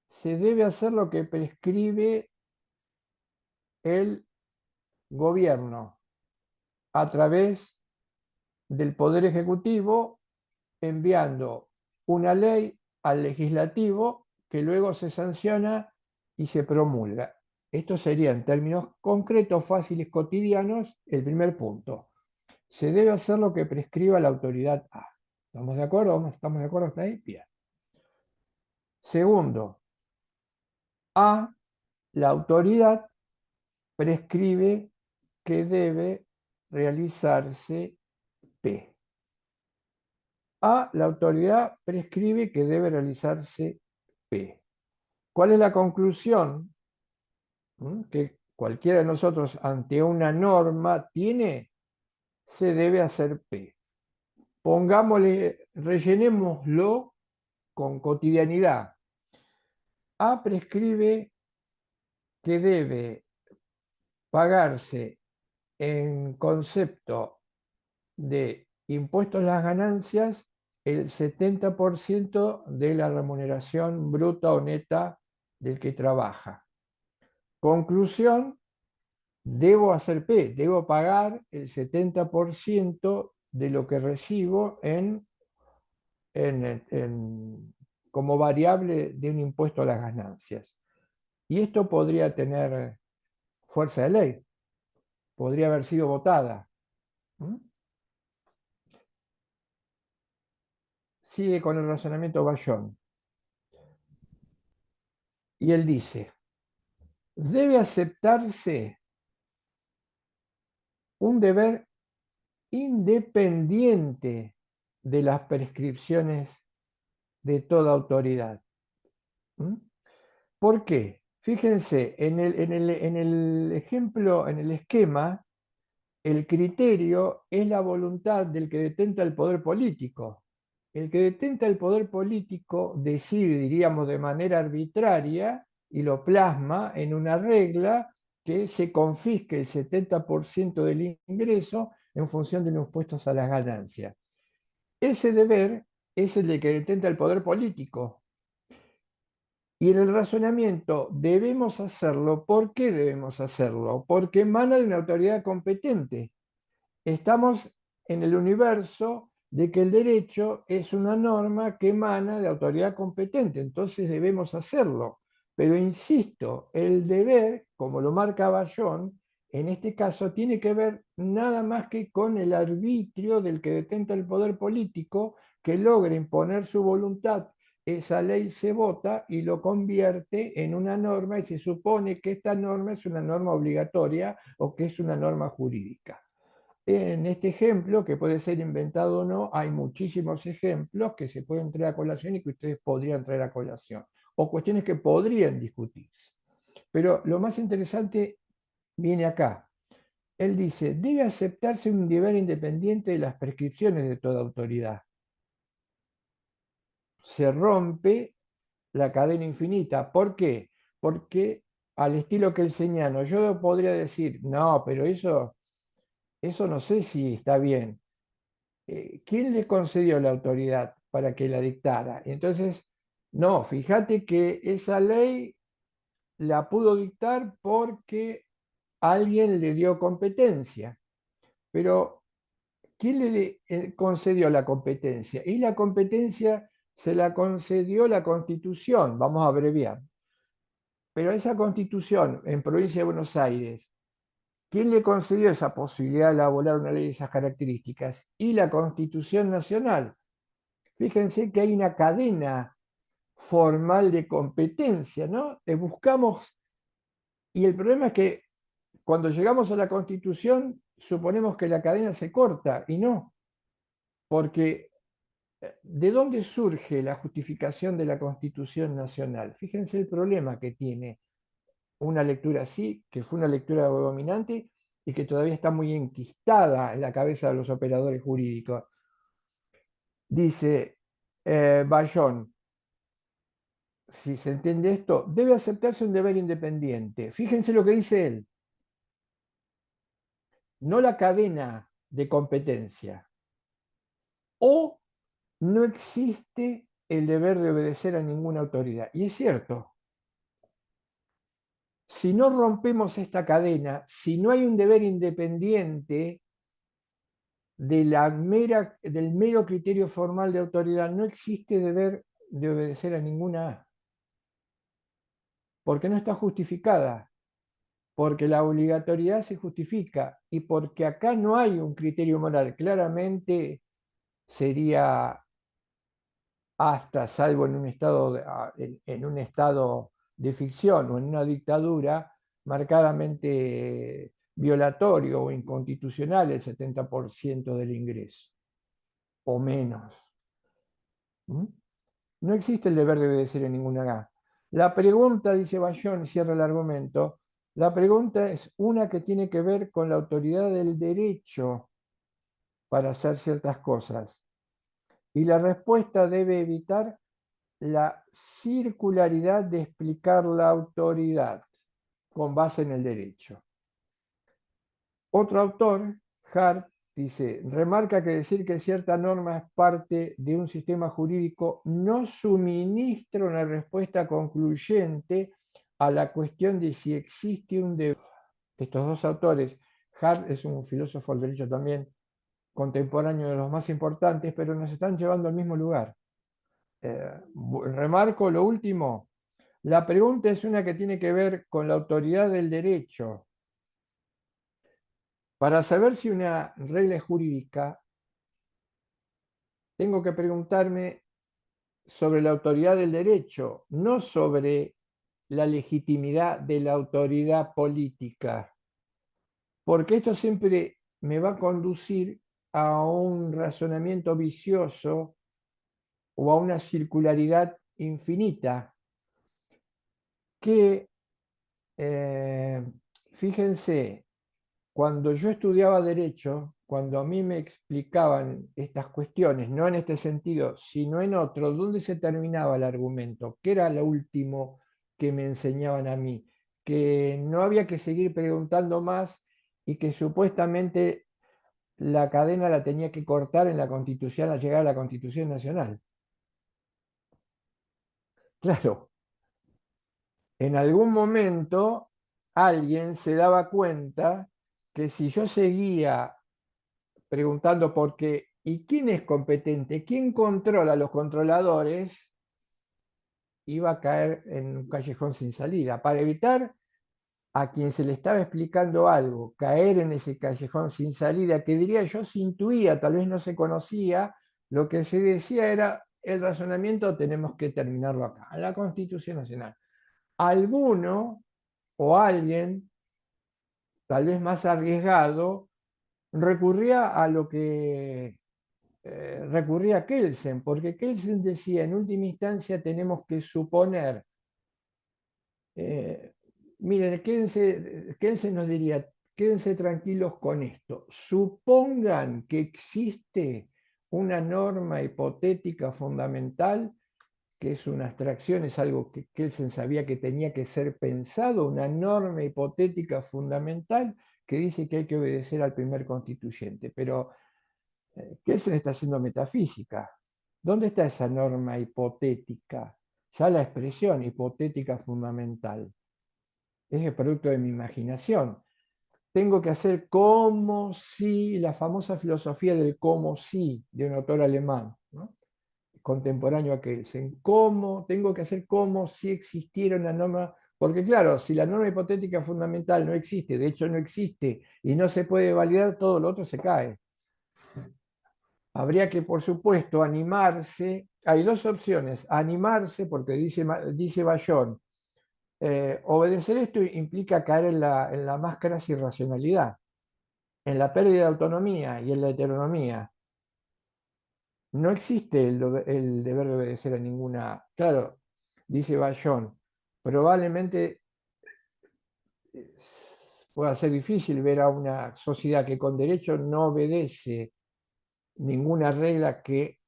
Se debe hacer lo que prescribe el gobierno a través del Poder Ejecutivo, enviando una ley al legislativo que luego se sanciona y se promulga. Esto sería, en términos concretos, fáciles, cotidianos, el primer punto. Se debe hacer lo que prescriba la autoridad A. ¿Estamos de acuerdo? ¿Estamos de acuerdo hasta ahí? Bien. Segundo, A, la autoridad prescribe que debe realizarse P. A, la autoridad prescribe que debe realizarse P. ¿Cuál es la conclusión? Que cualquiera de nosotros ante una norma tiene, se debe hacer P. Pongámosle, rellenémoslo con cotidianidad. A prescribe que debe pagarse en concepto de impuestos a las ganancias el 70% de la remuneración bruta o neta del que trabaja. Conclusión, debo hacer P, debo pagar el 70% de lo que recibo como variable de un impuesto a las ganancias. Y esto podría tener fuerza de ley, podría haber sido votada. Sigue con el razonamiento Bayón. Y él dice, debe aceptarse un deber independiente de las prescripciones de toda autoridad. ¿Por qué? Fíjense, en el ejemplo, en el esquema, el criterio es la voluntad del que detenta el poder político. El que detenta el poder político decide, diríamos, de manera arbitraria y lo plasma en una regla que se confisque el 70% del ingreso en función de los impuestos a las ganancias. Ese deber es el de que detenta el poder político. Y en el razonamiento debemos hacerlo. ¿Por qué debemos hacerlo? Porque emana de una autoridad competente. Estamos en el universo de que el derecho es una norma que emana de autoridad competente, entonces debemos hacerlo. Pero insisto, el deber, como lo marca Bayón, en este caso tiene que ver nada más que con el arbitrio del que detenta el poder político que logra imponer su voluntad. Esa ley se vota y lo convierte en una norma y se supone que esta norma es una norma obligatoria o que es una norma jurídica. En este ejemplo, que puede ser inventado o no, hay muchísimos ejemplos que se pueden traer a colación y que ustedes podrían traer a colación, o cuestiones que podrían discutirse. Pero lo más interesante viene acá. Él dice, debe aceptarse un deber independiente de las prescripciones de toda autoridad. Se rompe la cadena infinita. ¿Por qué? Porque al estilo que él señala, yo podría decir, no, pero eso no sé si está bien. ¿Quién le concedió la autoridad para que la dictara? Entonces, no, fíjate que esa ley la pudo dictar porque alguien le dio competencia, pero ¿quién le concedió la competencia? Y la competencia se la concedió la Constitución, vamos a abreviar. Pero esa Constitución en Provincia de Buenos Aires, ¿quién le concedió esa posibilidad de elaborar una ley de esas características? Y la Constitución Nacional. Fíjense que hay una cadena formal de competencia, ¿no? Buscamos, y el problema es que cuando llegamos a la Constitución suponemos que la cadena se corta, y no, porque ¿de dónde surge la justificación de la Constitución Nacional? Fíjense el problema que tiene una lectura así, que fue una lectura dominante y que todavía está muy enquistada en la cabeza de los operadores jurídicos. Dice Bayón, si se entiende esto, debe aceptarse un deber independiente. Fíjense lo que dice él, no la cadena de competencia. O no existe el deber de obedecer a ninguna autoridad. Y es cierto, si no rompemos esta cadena, si no hay un deber independiente del mero criterio formal de autoridad, no existe deber de obedecer a ninguna. porque no está justificada, porque la obligatoriedad se justifica y porque acá no hay un criterio moral. Claramente sería hasta, salvo en un estado en un estado de ficción o en una dictadura, marcadamente violatorio o inconstitucional el 70% del ingreso, o menos. ¿Mm? No existe el deber de obedecer en ninguna gana. La pregunta, dice Bayón, cierra el argumento, la pregunta es una que tiene que ver con la autoridad del derecho para hacer ciertas cosas. Y la respuesta debe evitar la circularidad de explicar la autoridad con base en el derecho. Otro autor, Hart, dice, remarca que decir que cierta norma es parte de un sistema jurídico no suministra una respuesta concluyente a la cuestión de si existe un deber. Estos dos autores, Hart es un filósofo del derecho también contemporáneo de los más importantes, pero nos están llevando al mismo lugar. Remarco lo último. La pregunta es una que tiene que ver con la autoridad del derecho. Para saber si una regla es jurídica, tengo que preguntarme sobre la autoridad del derecho, no sobre la legitimidad de la autoridad política, porque esto siempre me va a conducir a un razonamiento vicioso o a una circularidad infinita que, fíjense, cuando yo estudiaba derecho, cuando a mí me explicaban estas cuestiones, no en este sentido, sino en otro, ¿dónde se terminaba el argumento? ¿Qué era lo último que me enseñaban a mí? Que no había que seguir preguntando más y que supuestamente la cadena la tenía que cortar en la Constitución al llegar a la Constitución Nacional. Claro, en algún momento alguien se daba cuenta que si yo seguía preguntando por qué, ¿y quién es competente? ¿Quién controla a los controladores? Iba a caer en un callejón sin salida. Para evitar a quien se le estaba explicando algo, caer en ese callejón sin salida, que diría yo se intuía, tal vez no se conocía, lo que se decía era el razonamiento tenemos que terminarlo acá, en la Constitución Nacional. Alguno o alguien, tal vez más arriesgado, recurría a lo que recurría a Kelsen, porque Kelsen decía, en última instancia tenemos que suponer, eh, miren, Kelsen nos diría, quédense tranquilos con esto, supongan que existe una norma hipotética fundamental, que es una abstracción, es algo que Kelsen sabía que tenía que ser pensado, una norma hipotética fundamental que dice que hay que obedecer al primer constituyente, pero Kelsen está haciendo metafísica. ¿Dónde está esa norma hipotética? Ya la expresión hipotética fundamental es el producto de mi imaginación. Tengo que hacer como si, la famosa filosofía del como si, de un autor alemán, ¿no? Contemporáneo a Kelsen. ¿Cómo? Tengo que hacer como si existiera una norma, porque claro, si la norma hipotética fundamental no existe, de hecho no existe, y no se puede validar, todo lo otro se cae. Habría que, por supuesto, animarse. Hay dos opciones. Animarse, porque dice Bayón, obedecer esto implica caer en la más crasa irracionalidad, en la pérdida de autonomía y en la heteronomía. No existe el deber de obedecer a ninguna. Claro, dice Bayón, probablemente eh, pueda ser difícil ver a una sociedad que con derecho no obedece ninguna regla que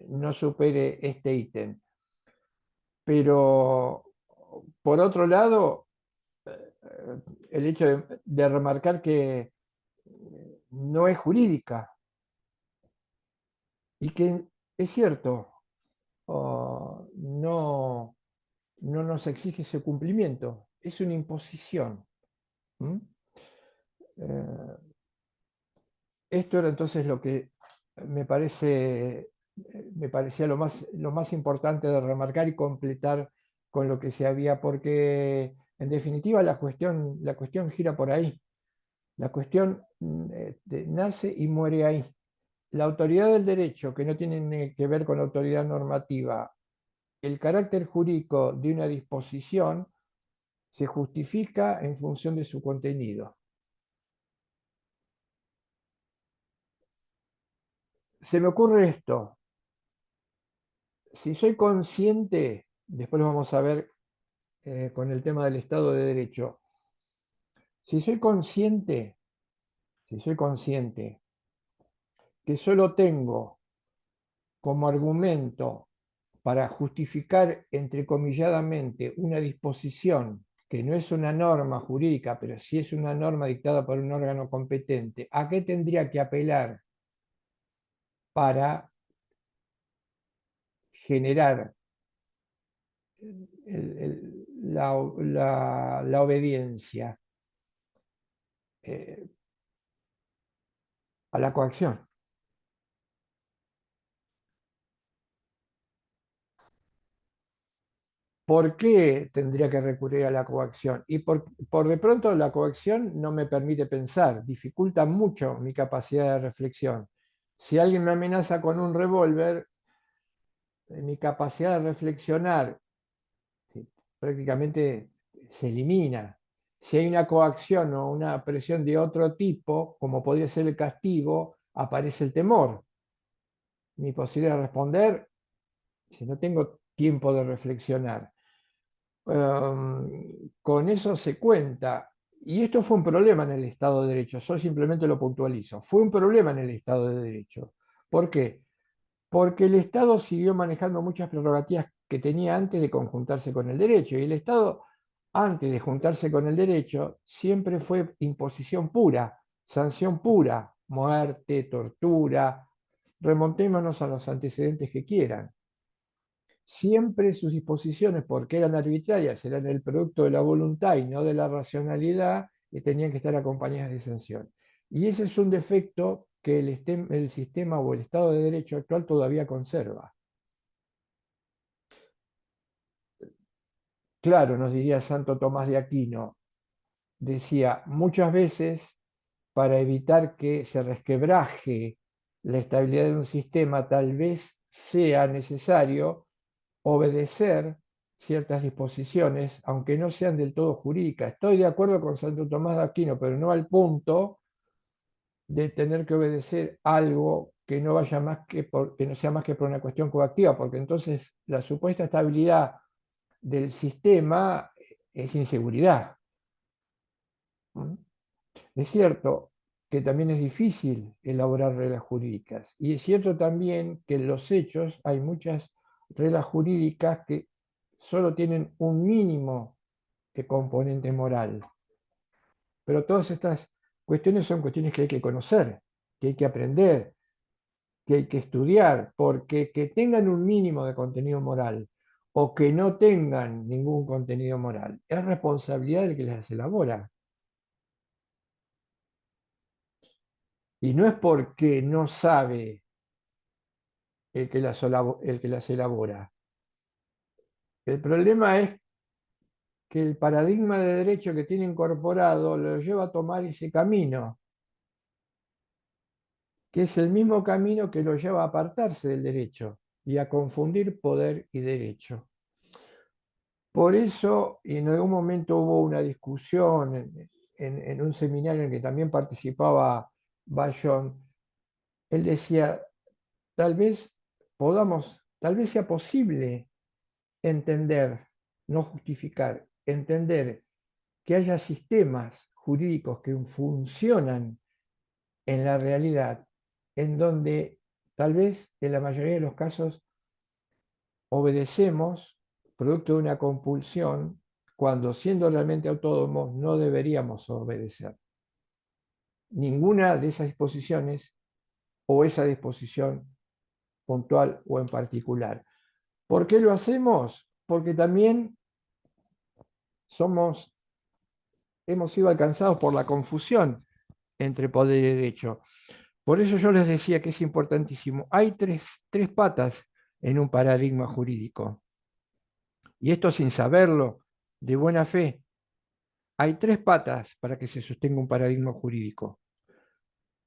no supere este ítem. Pero, por otro lado, el hecho de remarcar que no es jurídica y que es cierto, no, no nos exige ese cumplimiento, es una imposición. ¿Mm? Eh, Esto era entonces lo que me parece, me parecía lo más importante de remarcar y completar con lo que se había, porque en definitiva la cuestión gira por ahí. La cuestión nace y muere ahí. La autoridad del derecho, que no tiene que ver con la autoridad normativa, el carácter jurídico de una disposición se justifica en función de su contenido. Se me ocurre esto. Si soy consciente, después lo vamos a ver con el tema del Estado de Derecho, si soy consciente, si soy consciente que solo tengo como argumento para justificar entrecomilladamente una disposición que no es una norma jurídica, pero sí es una norma dictada por un órgano competente, ¿a qué tendría que apelar para generar la obediencia eh, a la coacción? ¿Por qué tendría que recurrir a la coacción? Y por de pronto la coacción no me permite pensar, dificulta mucho mi capacidad de reflexión. Si alguien me amenaza con un revólver, mi capacidad de reflexionar prácticamente se elimina. Si hay una coacción o una presión de otro tipo, como podría ser el castigo, aparece el temor. Mi posibilidad de responder, si no tengo tiempo de reflexionar. Con eso se cuenta. Y esto fue un problema en el Estado de Derecho, yo simplemente lo puntualizo. Fue un problema en el Estado de Derecho. ¿Por qué? Porque el Estado siguió manejando muchas prerrogativas que tenía antes de conjuntarse con el derecho. Y el Estado, antes de juntarse con el derecho, siempre fue imposición pura, sanción pura, muerte, tortura. Remontémonos a los antecedentes que quieran. Siempre sus disposiciones, porque eran arbitrarias, eran el producto de la voluntad y no de la racionalidad, tenían que estar acompañadas de sanción. Y ese es un defecto que el sistema o el Estado de Derecho actual todavía conserva. Claro, nos diría Santo Tomás de Aquino, decía, muchas veces para evitar que se resquebraje la estabilidad de un sistema, tal vez sea necesario obedecer ciertas disposiciones, aunque no sean del todo jurídicas. Estoy de acuerdo con Santo Tomás de Aquino, pero no al punto de tener que obedecer algo que no vaya más que no sea más que por una cuestión coactiva, porque entonces la supuesta estabilidad del sistema es inseguridad. ¿Mm? Es cierto que también es difícil elaborar reglas jurídicas y es cierto también que en los hechos hay muchas reglas jurídicas que solo tienen un mínimo de componente moral. Pero todas estas cuestiones son cuestiones que hay que conocer, que hay que aprender, que hay que estudiar, porque que tengan un mínimo de contenido moral o que no tengan ningún contenido moral es responsabilidad del que las elabora. Y no es porque no sabe el que las elabora. El problema es que el paradigma de derecho que tiene incorporado lo lleva a tomar ese camino, que es el mismo camino que lo lleva a apartarse del derecho y a confundir poder y derecho. Por eso, y en algún momento hubo una discusión en un seminario en que también participaba Bayón, él decía, tal vez tal vez sea posible entender, no justificar, entender que haya sistemas jurídicos que funcionan en la realidad, en donde tal vez en la mayoría de los casos obedecemos producto de una compulsión, cuando siendo realmente autónomos no deberíamos obedecer ninguna de esas disposiciones o esa disposición puntual o en particular. ¿Por qué lo hacemos? Porque también hemos sido alcanzados por la confusión entre poder y derecho. Por eso yo les decía que es importantísimo. Hay tres patas en un paradigma jurídico. y esto sin saberlo, de buena fe, hay tres patas para que se sostenga un paradigma jurídico: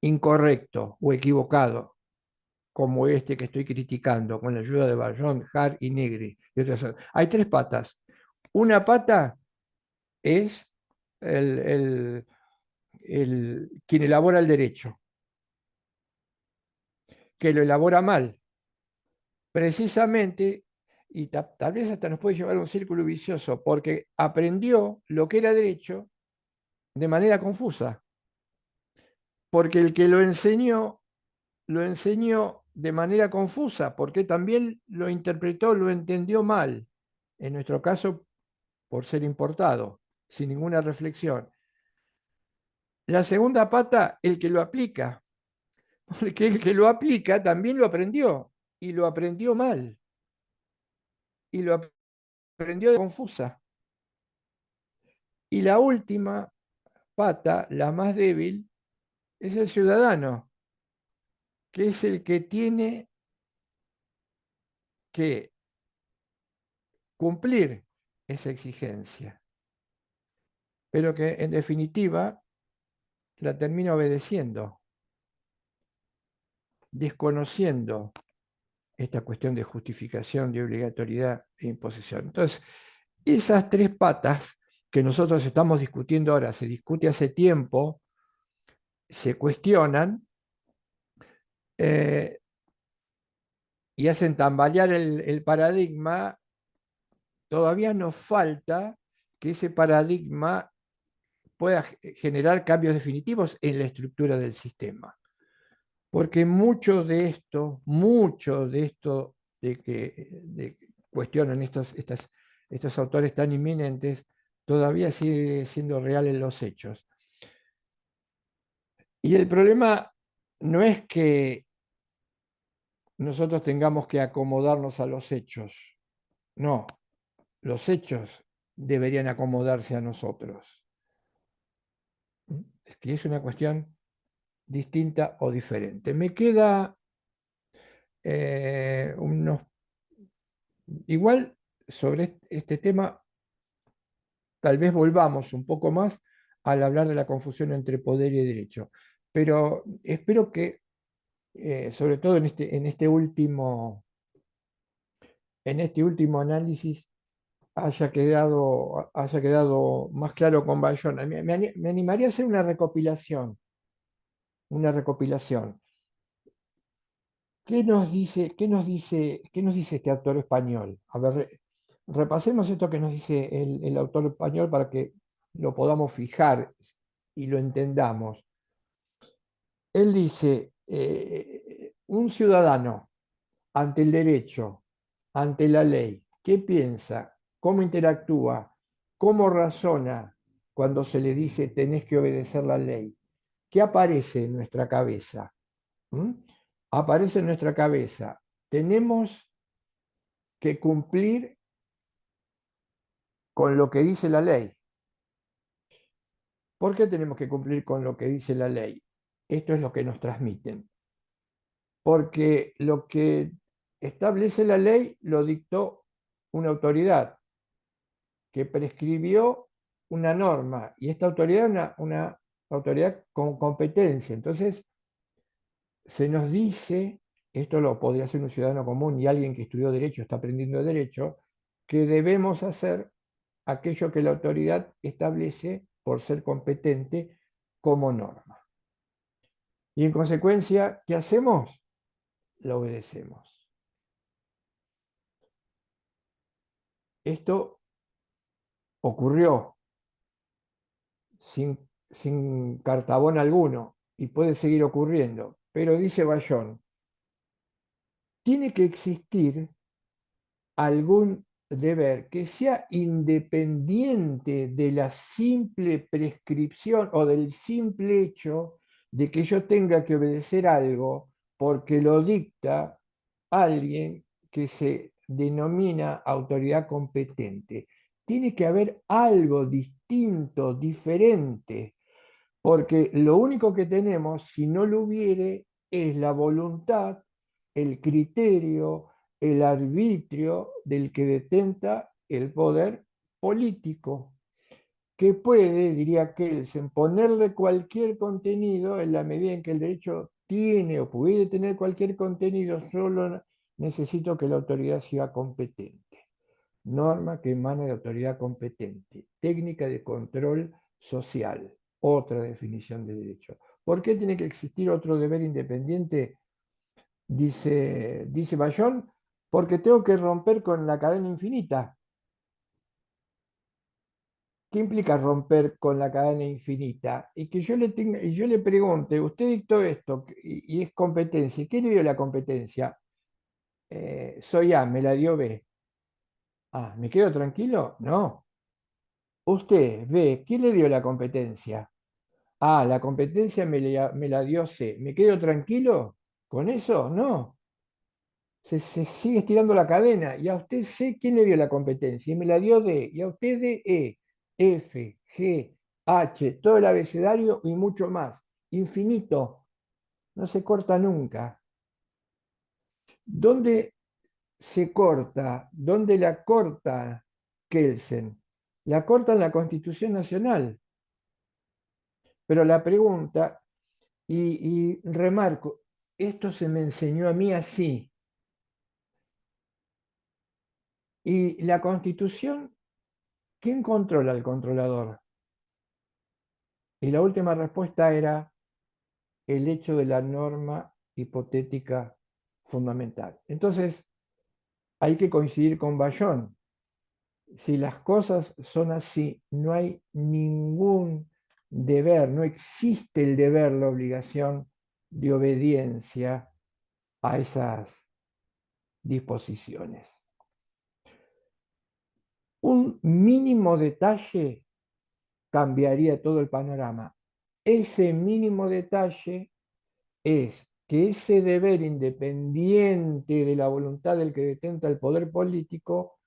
incorrecto o equivocado, como este que estoy criticando, con la ayuda de Ballon, Hart y Negri. Hay tres patas. Una pata es el, quien elabora el derecho, que lo elabora mal, precisamente, y tal vez hasta nos puede llevar a un círculo vicioso, porque aprendió lo que era derecho de manera confusa, porque el que lo enseñó de manera confusa, porque también lo interpretó, lo entendió mal, en nuestro caso, por ser importado, sin ninguna reflexión. La segunda pata, el que lo aplica, porque el que lo aplica también lo aprendió, y lo aprendió mal, y lo aprendió de confusa. Y la última pata, la más débil, es el ciudadano, que es el que tiene que cumplir esa exigencia, pero que en definitiva la termina obedeciendo, desconociendo esta cuestión de justificación, de obligatoriedad e imposición. Entonces, esas tres patas que nosotros estamos discutiendo ahora, se discute hace tiempo, se cuestionan eh, y hacen tambalear el paradigma. Todavía nos falta que ese paradigma pueda generar cambios definitivos en la estructura del sistema. Porque mucho de esto de que cuestionan estos autores tan inminentes, todavía sigue siendo real en los hechos. Y el problema no es que nosotros tengamos que acomodarnos a los hechos, no, los hechos deberían acomodarse a nosotros. Es que es una cuestión distinta o diferente. Me queda unos... Igual sobre este tema, tal vez volvamos un poco más al hablar de la confusión entre poder y derecho, pero espero que, sobre todo en este último análisis, haya quedado más claro con Bayona. Me animaría a hacer una recopilación, una recopilación. Qué nos dice este autor español? A ver, repasemos esto que nos dice el autor español para que lo podamos fijar y lo entendamos. Él dice, un ciudadano ante el derecho, ante la ley, ¿qué piensa? ¿Cómo interactúa? ¿Cómo razona cuando se le dice tenés que obedecer la ley? ¿Qué aparece en nuestra cabeza? ¿Mm? Aparece en nuestra cabeza. Tenemos que cumplir con lo que dice la ley. ¿Por qué tenemos que cumplir con lo que dice la ley? Esto es lo que nos transmiten. Porque lo que establece la ley lo dictó una autoridad que prescribió una norma, y esta autoridad es una autoridad con competencia. Entonces, se nos dice, esto lo podría hacer un ciudadano común y alguien que estudió derecho, está aprendiendo derecho, que debemos hacer aquello que la autoridad establece por ser competente como norma. Y en consecuencia, ¿qué hacemos? La obedecemos. Esto ocurrió sin cartabón alguno y puede seguir ocurriendo, pero dice Bayón, tiene que existir algún deber que sea independiente de la simple prescripción o del simple hecho de que yo tenga que obedecer algo porque lo dicta alguien que se denomina autoridad competente. Tiene que haber algo distinto, diferente, porque lo único que tenemos, si no lo hubiere, es la voluntad, el criterio, el arbitrio del que detenta el poder político, que puede, diría Kelsen, ponerle cualquier contenido en la medida en que el derecho tiene o puede tener cualquier contenido, solo necesito que la autoridad sea competente. Norma que emana de autoridad competente. Técnica de control social. Otra definición de derecho. ¿Por qué tiene que existir otro deber independiente? Dice Bayón, porque tengo que romper con la cadena infinita. ¿Qué implica romper con la cadena infinita? Y que yo le pregunte, usted dictó esto y es competencia. ¿Qué le dio la competencia? Soy A, me la dio B. Ah, ¿me quedo tranquilo? No. Usted, B, ¿quién le dio la competencia? Ah, la competencia me la dio C. ¿Me quedo tranquilo con eso? No. Se sigue estirando la cadena. Y a usted C, ¿quién le dio la competencia? Y me la dio D. Y a usted D, E, F, G, H, todo el abecedario y mucho más. Infinito. No se corta nunca. ¿Dónde se corta? ¿Dónde la corta Kelsen? La corta en la Constitución Nacional. Pero la pregunta, y remarco, esto se me enseñó a mí así. ¿Y la Constitución, quién controla al controlador? Y la última respuesta era el hecho de la norma hipotética fundamental. Entonces, hay que coincidir con Bayón. Si las cosas son así, no hay ningún deber, no existe el deber, la obligación de obediencia a esas disposiciones. Un mínimo detalle cambiaría todo el panorama. Ese mínimo detalle es que ese deber independiente de la voluntad del que detenta el poder político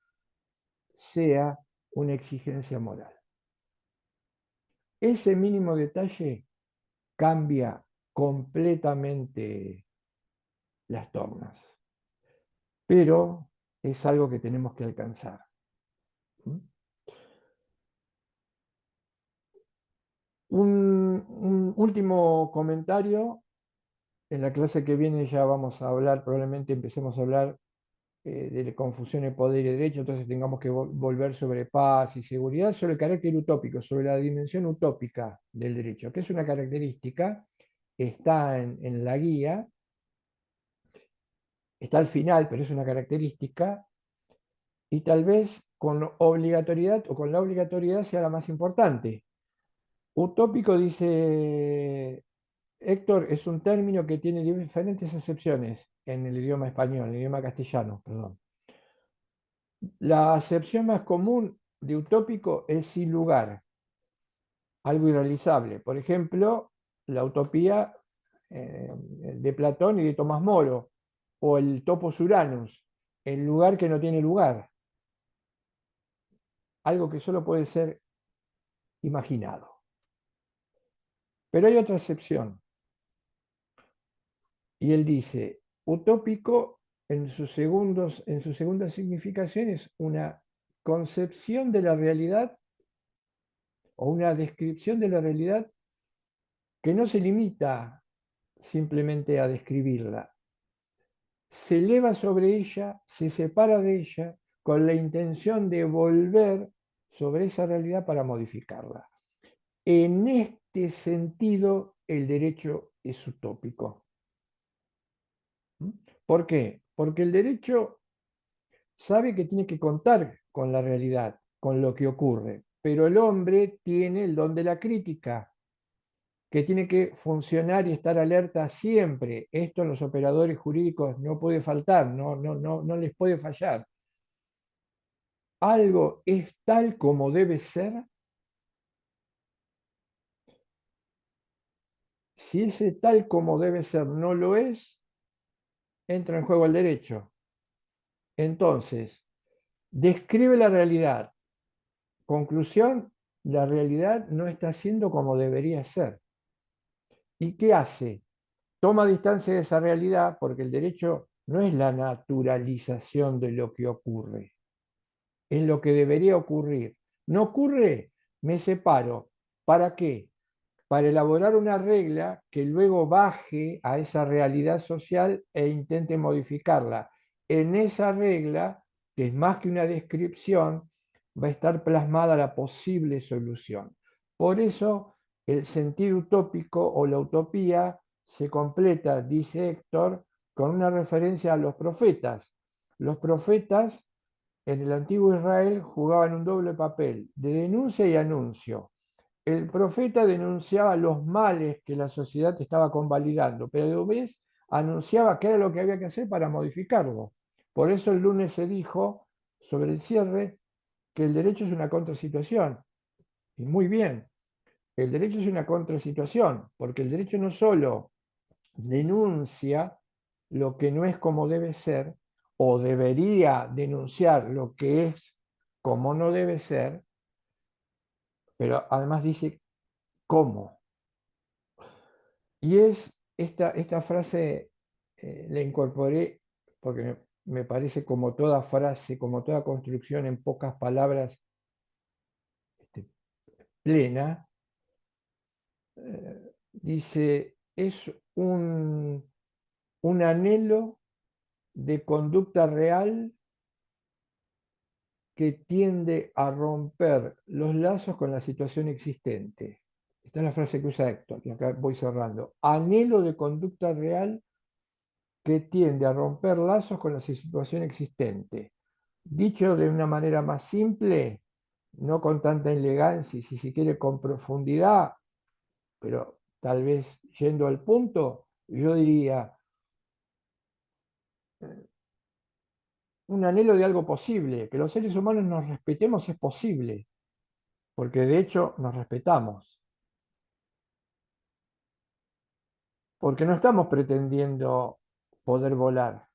sea una exigencia moral. Ese mínimo detalle cambia completamente las tornas, pero es algo que tenemos que alcanzar. Un último comentario. En la clase que viene ya vamos a hablar, probablemente empecemos a hablar de la confusión de poder y derecho, entonces tengamos que volver sobre paz y seguridad, sobre el carácter utópico, sobre la dimensión utópica del derecho, que es una característica, está en la guía, está al final, pero es una característica, y tal vez con obligatoriedad o con la obligatoriedad sea la más importante. Utópico, dice Héctor, es un término que tiene diferentes acepciones en el idioma español, en el idioma castellano, perdón. La acepción más común de utópico es sin lugar, algo irrealizable. Por ejemplo, la utopía de Platón y de Tomás Moro, o el topos Uranus, el lugar que no tiene lugar, algo que solo puede ser imaginado. Pero hay otra excepción, y él dice, utópico en su segunda significación es una concepción de la realidad o una descripción de la realidad que no se limita simplemente a describirla, se eleva sobre ella, se separa de ella con la intención de volver sobre esa realidad para modificarla. En este sentido, el derecho es utópico. ¿Por qué? Porque el derecho sabe que tiene que contar con la realidad, con lo que ocurre, pero el hombre tiene el don de la crítica, que tiene que funcionar y estar alerta siempre. Esto en los operadores jurídicos no puede faltar, no les puede fallar. Algo es tal como debe ser. Si ese tal como debe ser no lo es, entra en juego el derecho. Entonces, describe la realidad. Conclusión, la realidad no está siendo como debería ser. ¿Y qué hace? Toma distancia de esa realidad porque el derecho no es la naturalización de lo que ocurre. es lo que debería ocurrir. ¿No ocurre? Me separo. ¿Para qué? Para elaborar una regla que luego baje a esa realidad social e intente modificarla. En esa regla, que es más que una descripción, va a estar plasmada la posible solución. Por eso, el sentido utópico o la utopía se completa, dice Héctor, con una referencia a los profetas. Los profetas en el antiguo Israel jugaban un doble papel, de denuncia y anuncio. El profeta denunciaba los males que la sociedad estaba convalidando, pero a la vez anunciaba qué era lo que había que hacer para modificarlo. Por eso el lunes se dijo sobre el cierre que el derecho es una contrasituación. Y muy bien, el derecho es una contrasituación, porque el derecho no solo denuncia lo que no es como debe ser, o debería denunciar lo que es como no debe ser, pero además dice cómo. Y es esta frase, la incorporé porque me parece como toda frase, como toda construcción en pocas palabras este, plena, dice, es un anhelo de conducta real que tiende a romper los lazos con la situación existente. Esta es la frase que usa Héctor, y acá voy cerrando. Anhelo de conducta real que tiende a romper lazos con la situación existente. Dicho de una manera más simple, no con tanta elegancia y si se quiere con profundidad, pero tal vez yendo al punto, yo diría un anhelo de algo posible, que los seres humanos nos respetemos es posible, porque de hecho nos respetamos, porque no estamos pretendiendo poder volar.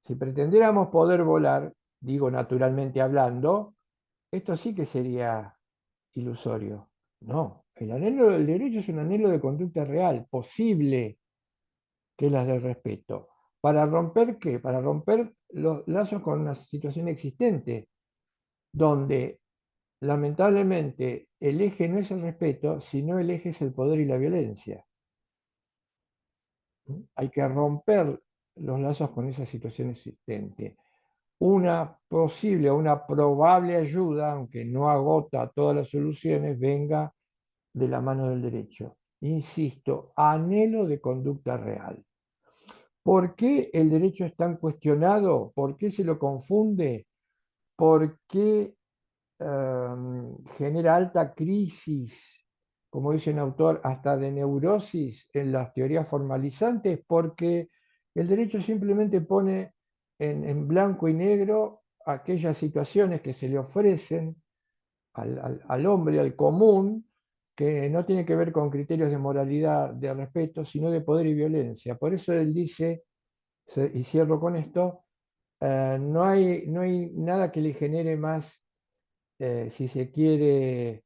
Si pretendiéramos poder volar, digo naturalmente hablando, esto sí que sería ilusorio. No, el anhelo del derecho es un anhelo de conducta real, posible, que es la del respeto. ¿Para romper qué? Para romper los lazos con una situación existente, donde lamentablemente el eje no es el respeto, sino el eje es el poder y la violencia. Hay que romper los lazos con esa situación existente. Una posible o una probable ayuda, aunque no agota todas las soluciones, venga de la mano del derecho. Insisto, anhelo de conducta real. ¿Por qué el derecho es tan cuestionado? ¿Por qué se lo confunde? ¿Por qué genera alta crisis, como dice un autor, hasta de neurosis en las teorías formalizantes? Porque el derecho simplemente pone en blanco y negro aquellas situaciones que se le ofrecen al hombre, al común, que no tiene que ver con criterios de moralidad, de respeto, sino de poder y violencia. Por eso él dice, y cierro con esto, no hay nada que le genere más, si se quiere,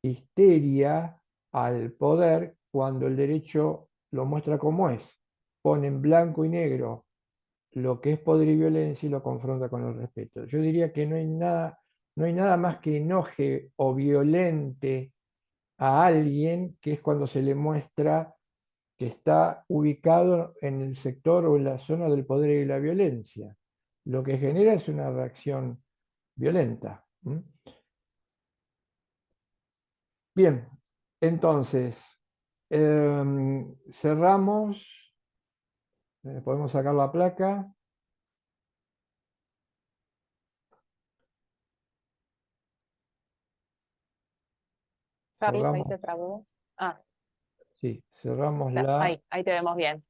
histeria al poder cuando el derecho lo muestra como es. Pone en blanco y negro lo que es poder y violencia y lo confronta con el respeto. Yo diría que no hay nada más que enoje o violente a alguien, que es cuando se le muestra que está ubicado en el sector o en la zona del poder y la violencia. Lo que genera es una reacción violenta. Bien, entonces, cerramos, podemos sacar la placa, Carlos, ahí cerramos, se trabó. Ah, sí, cerramos ahí te vemos bien.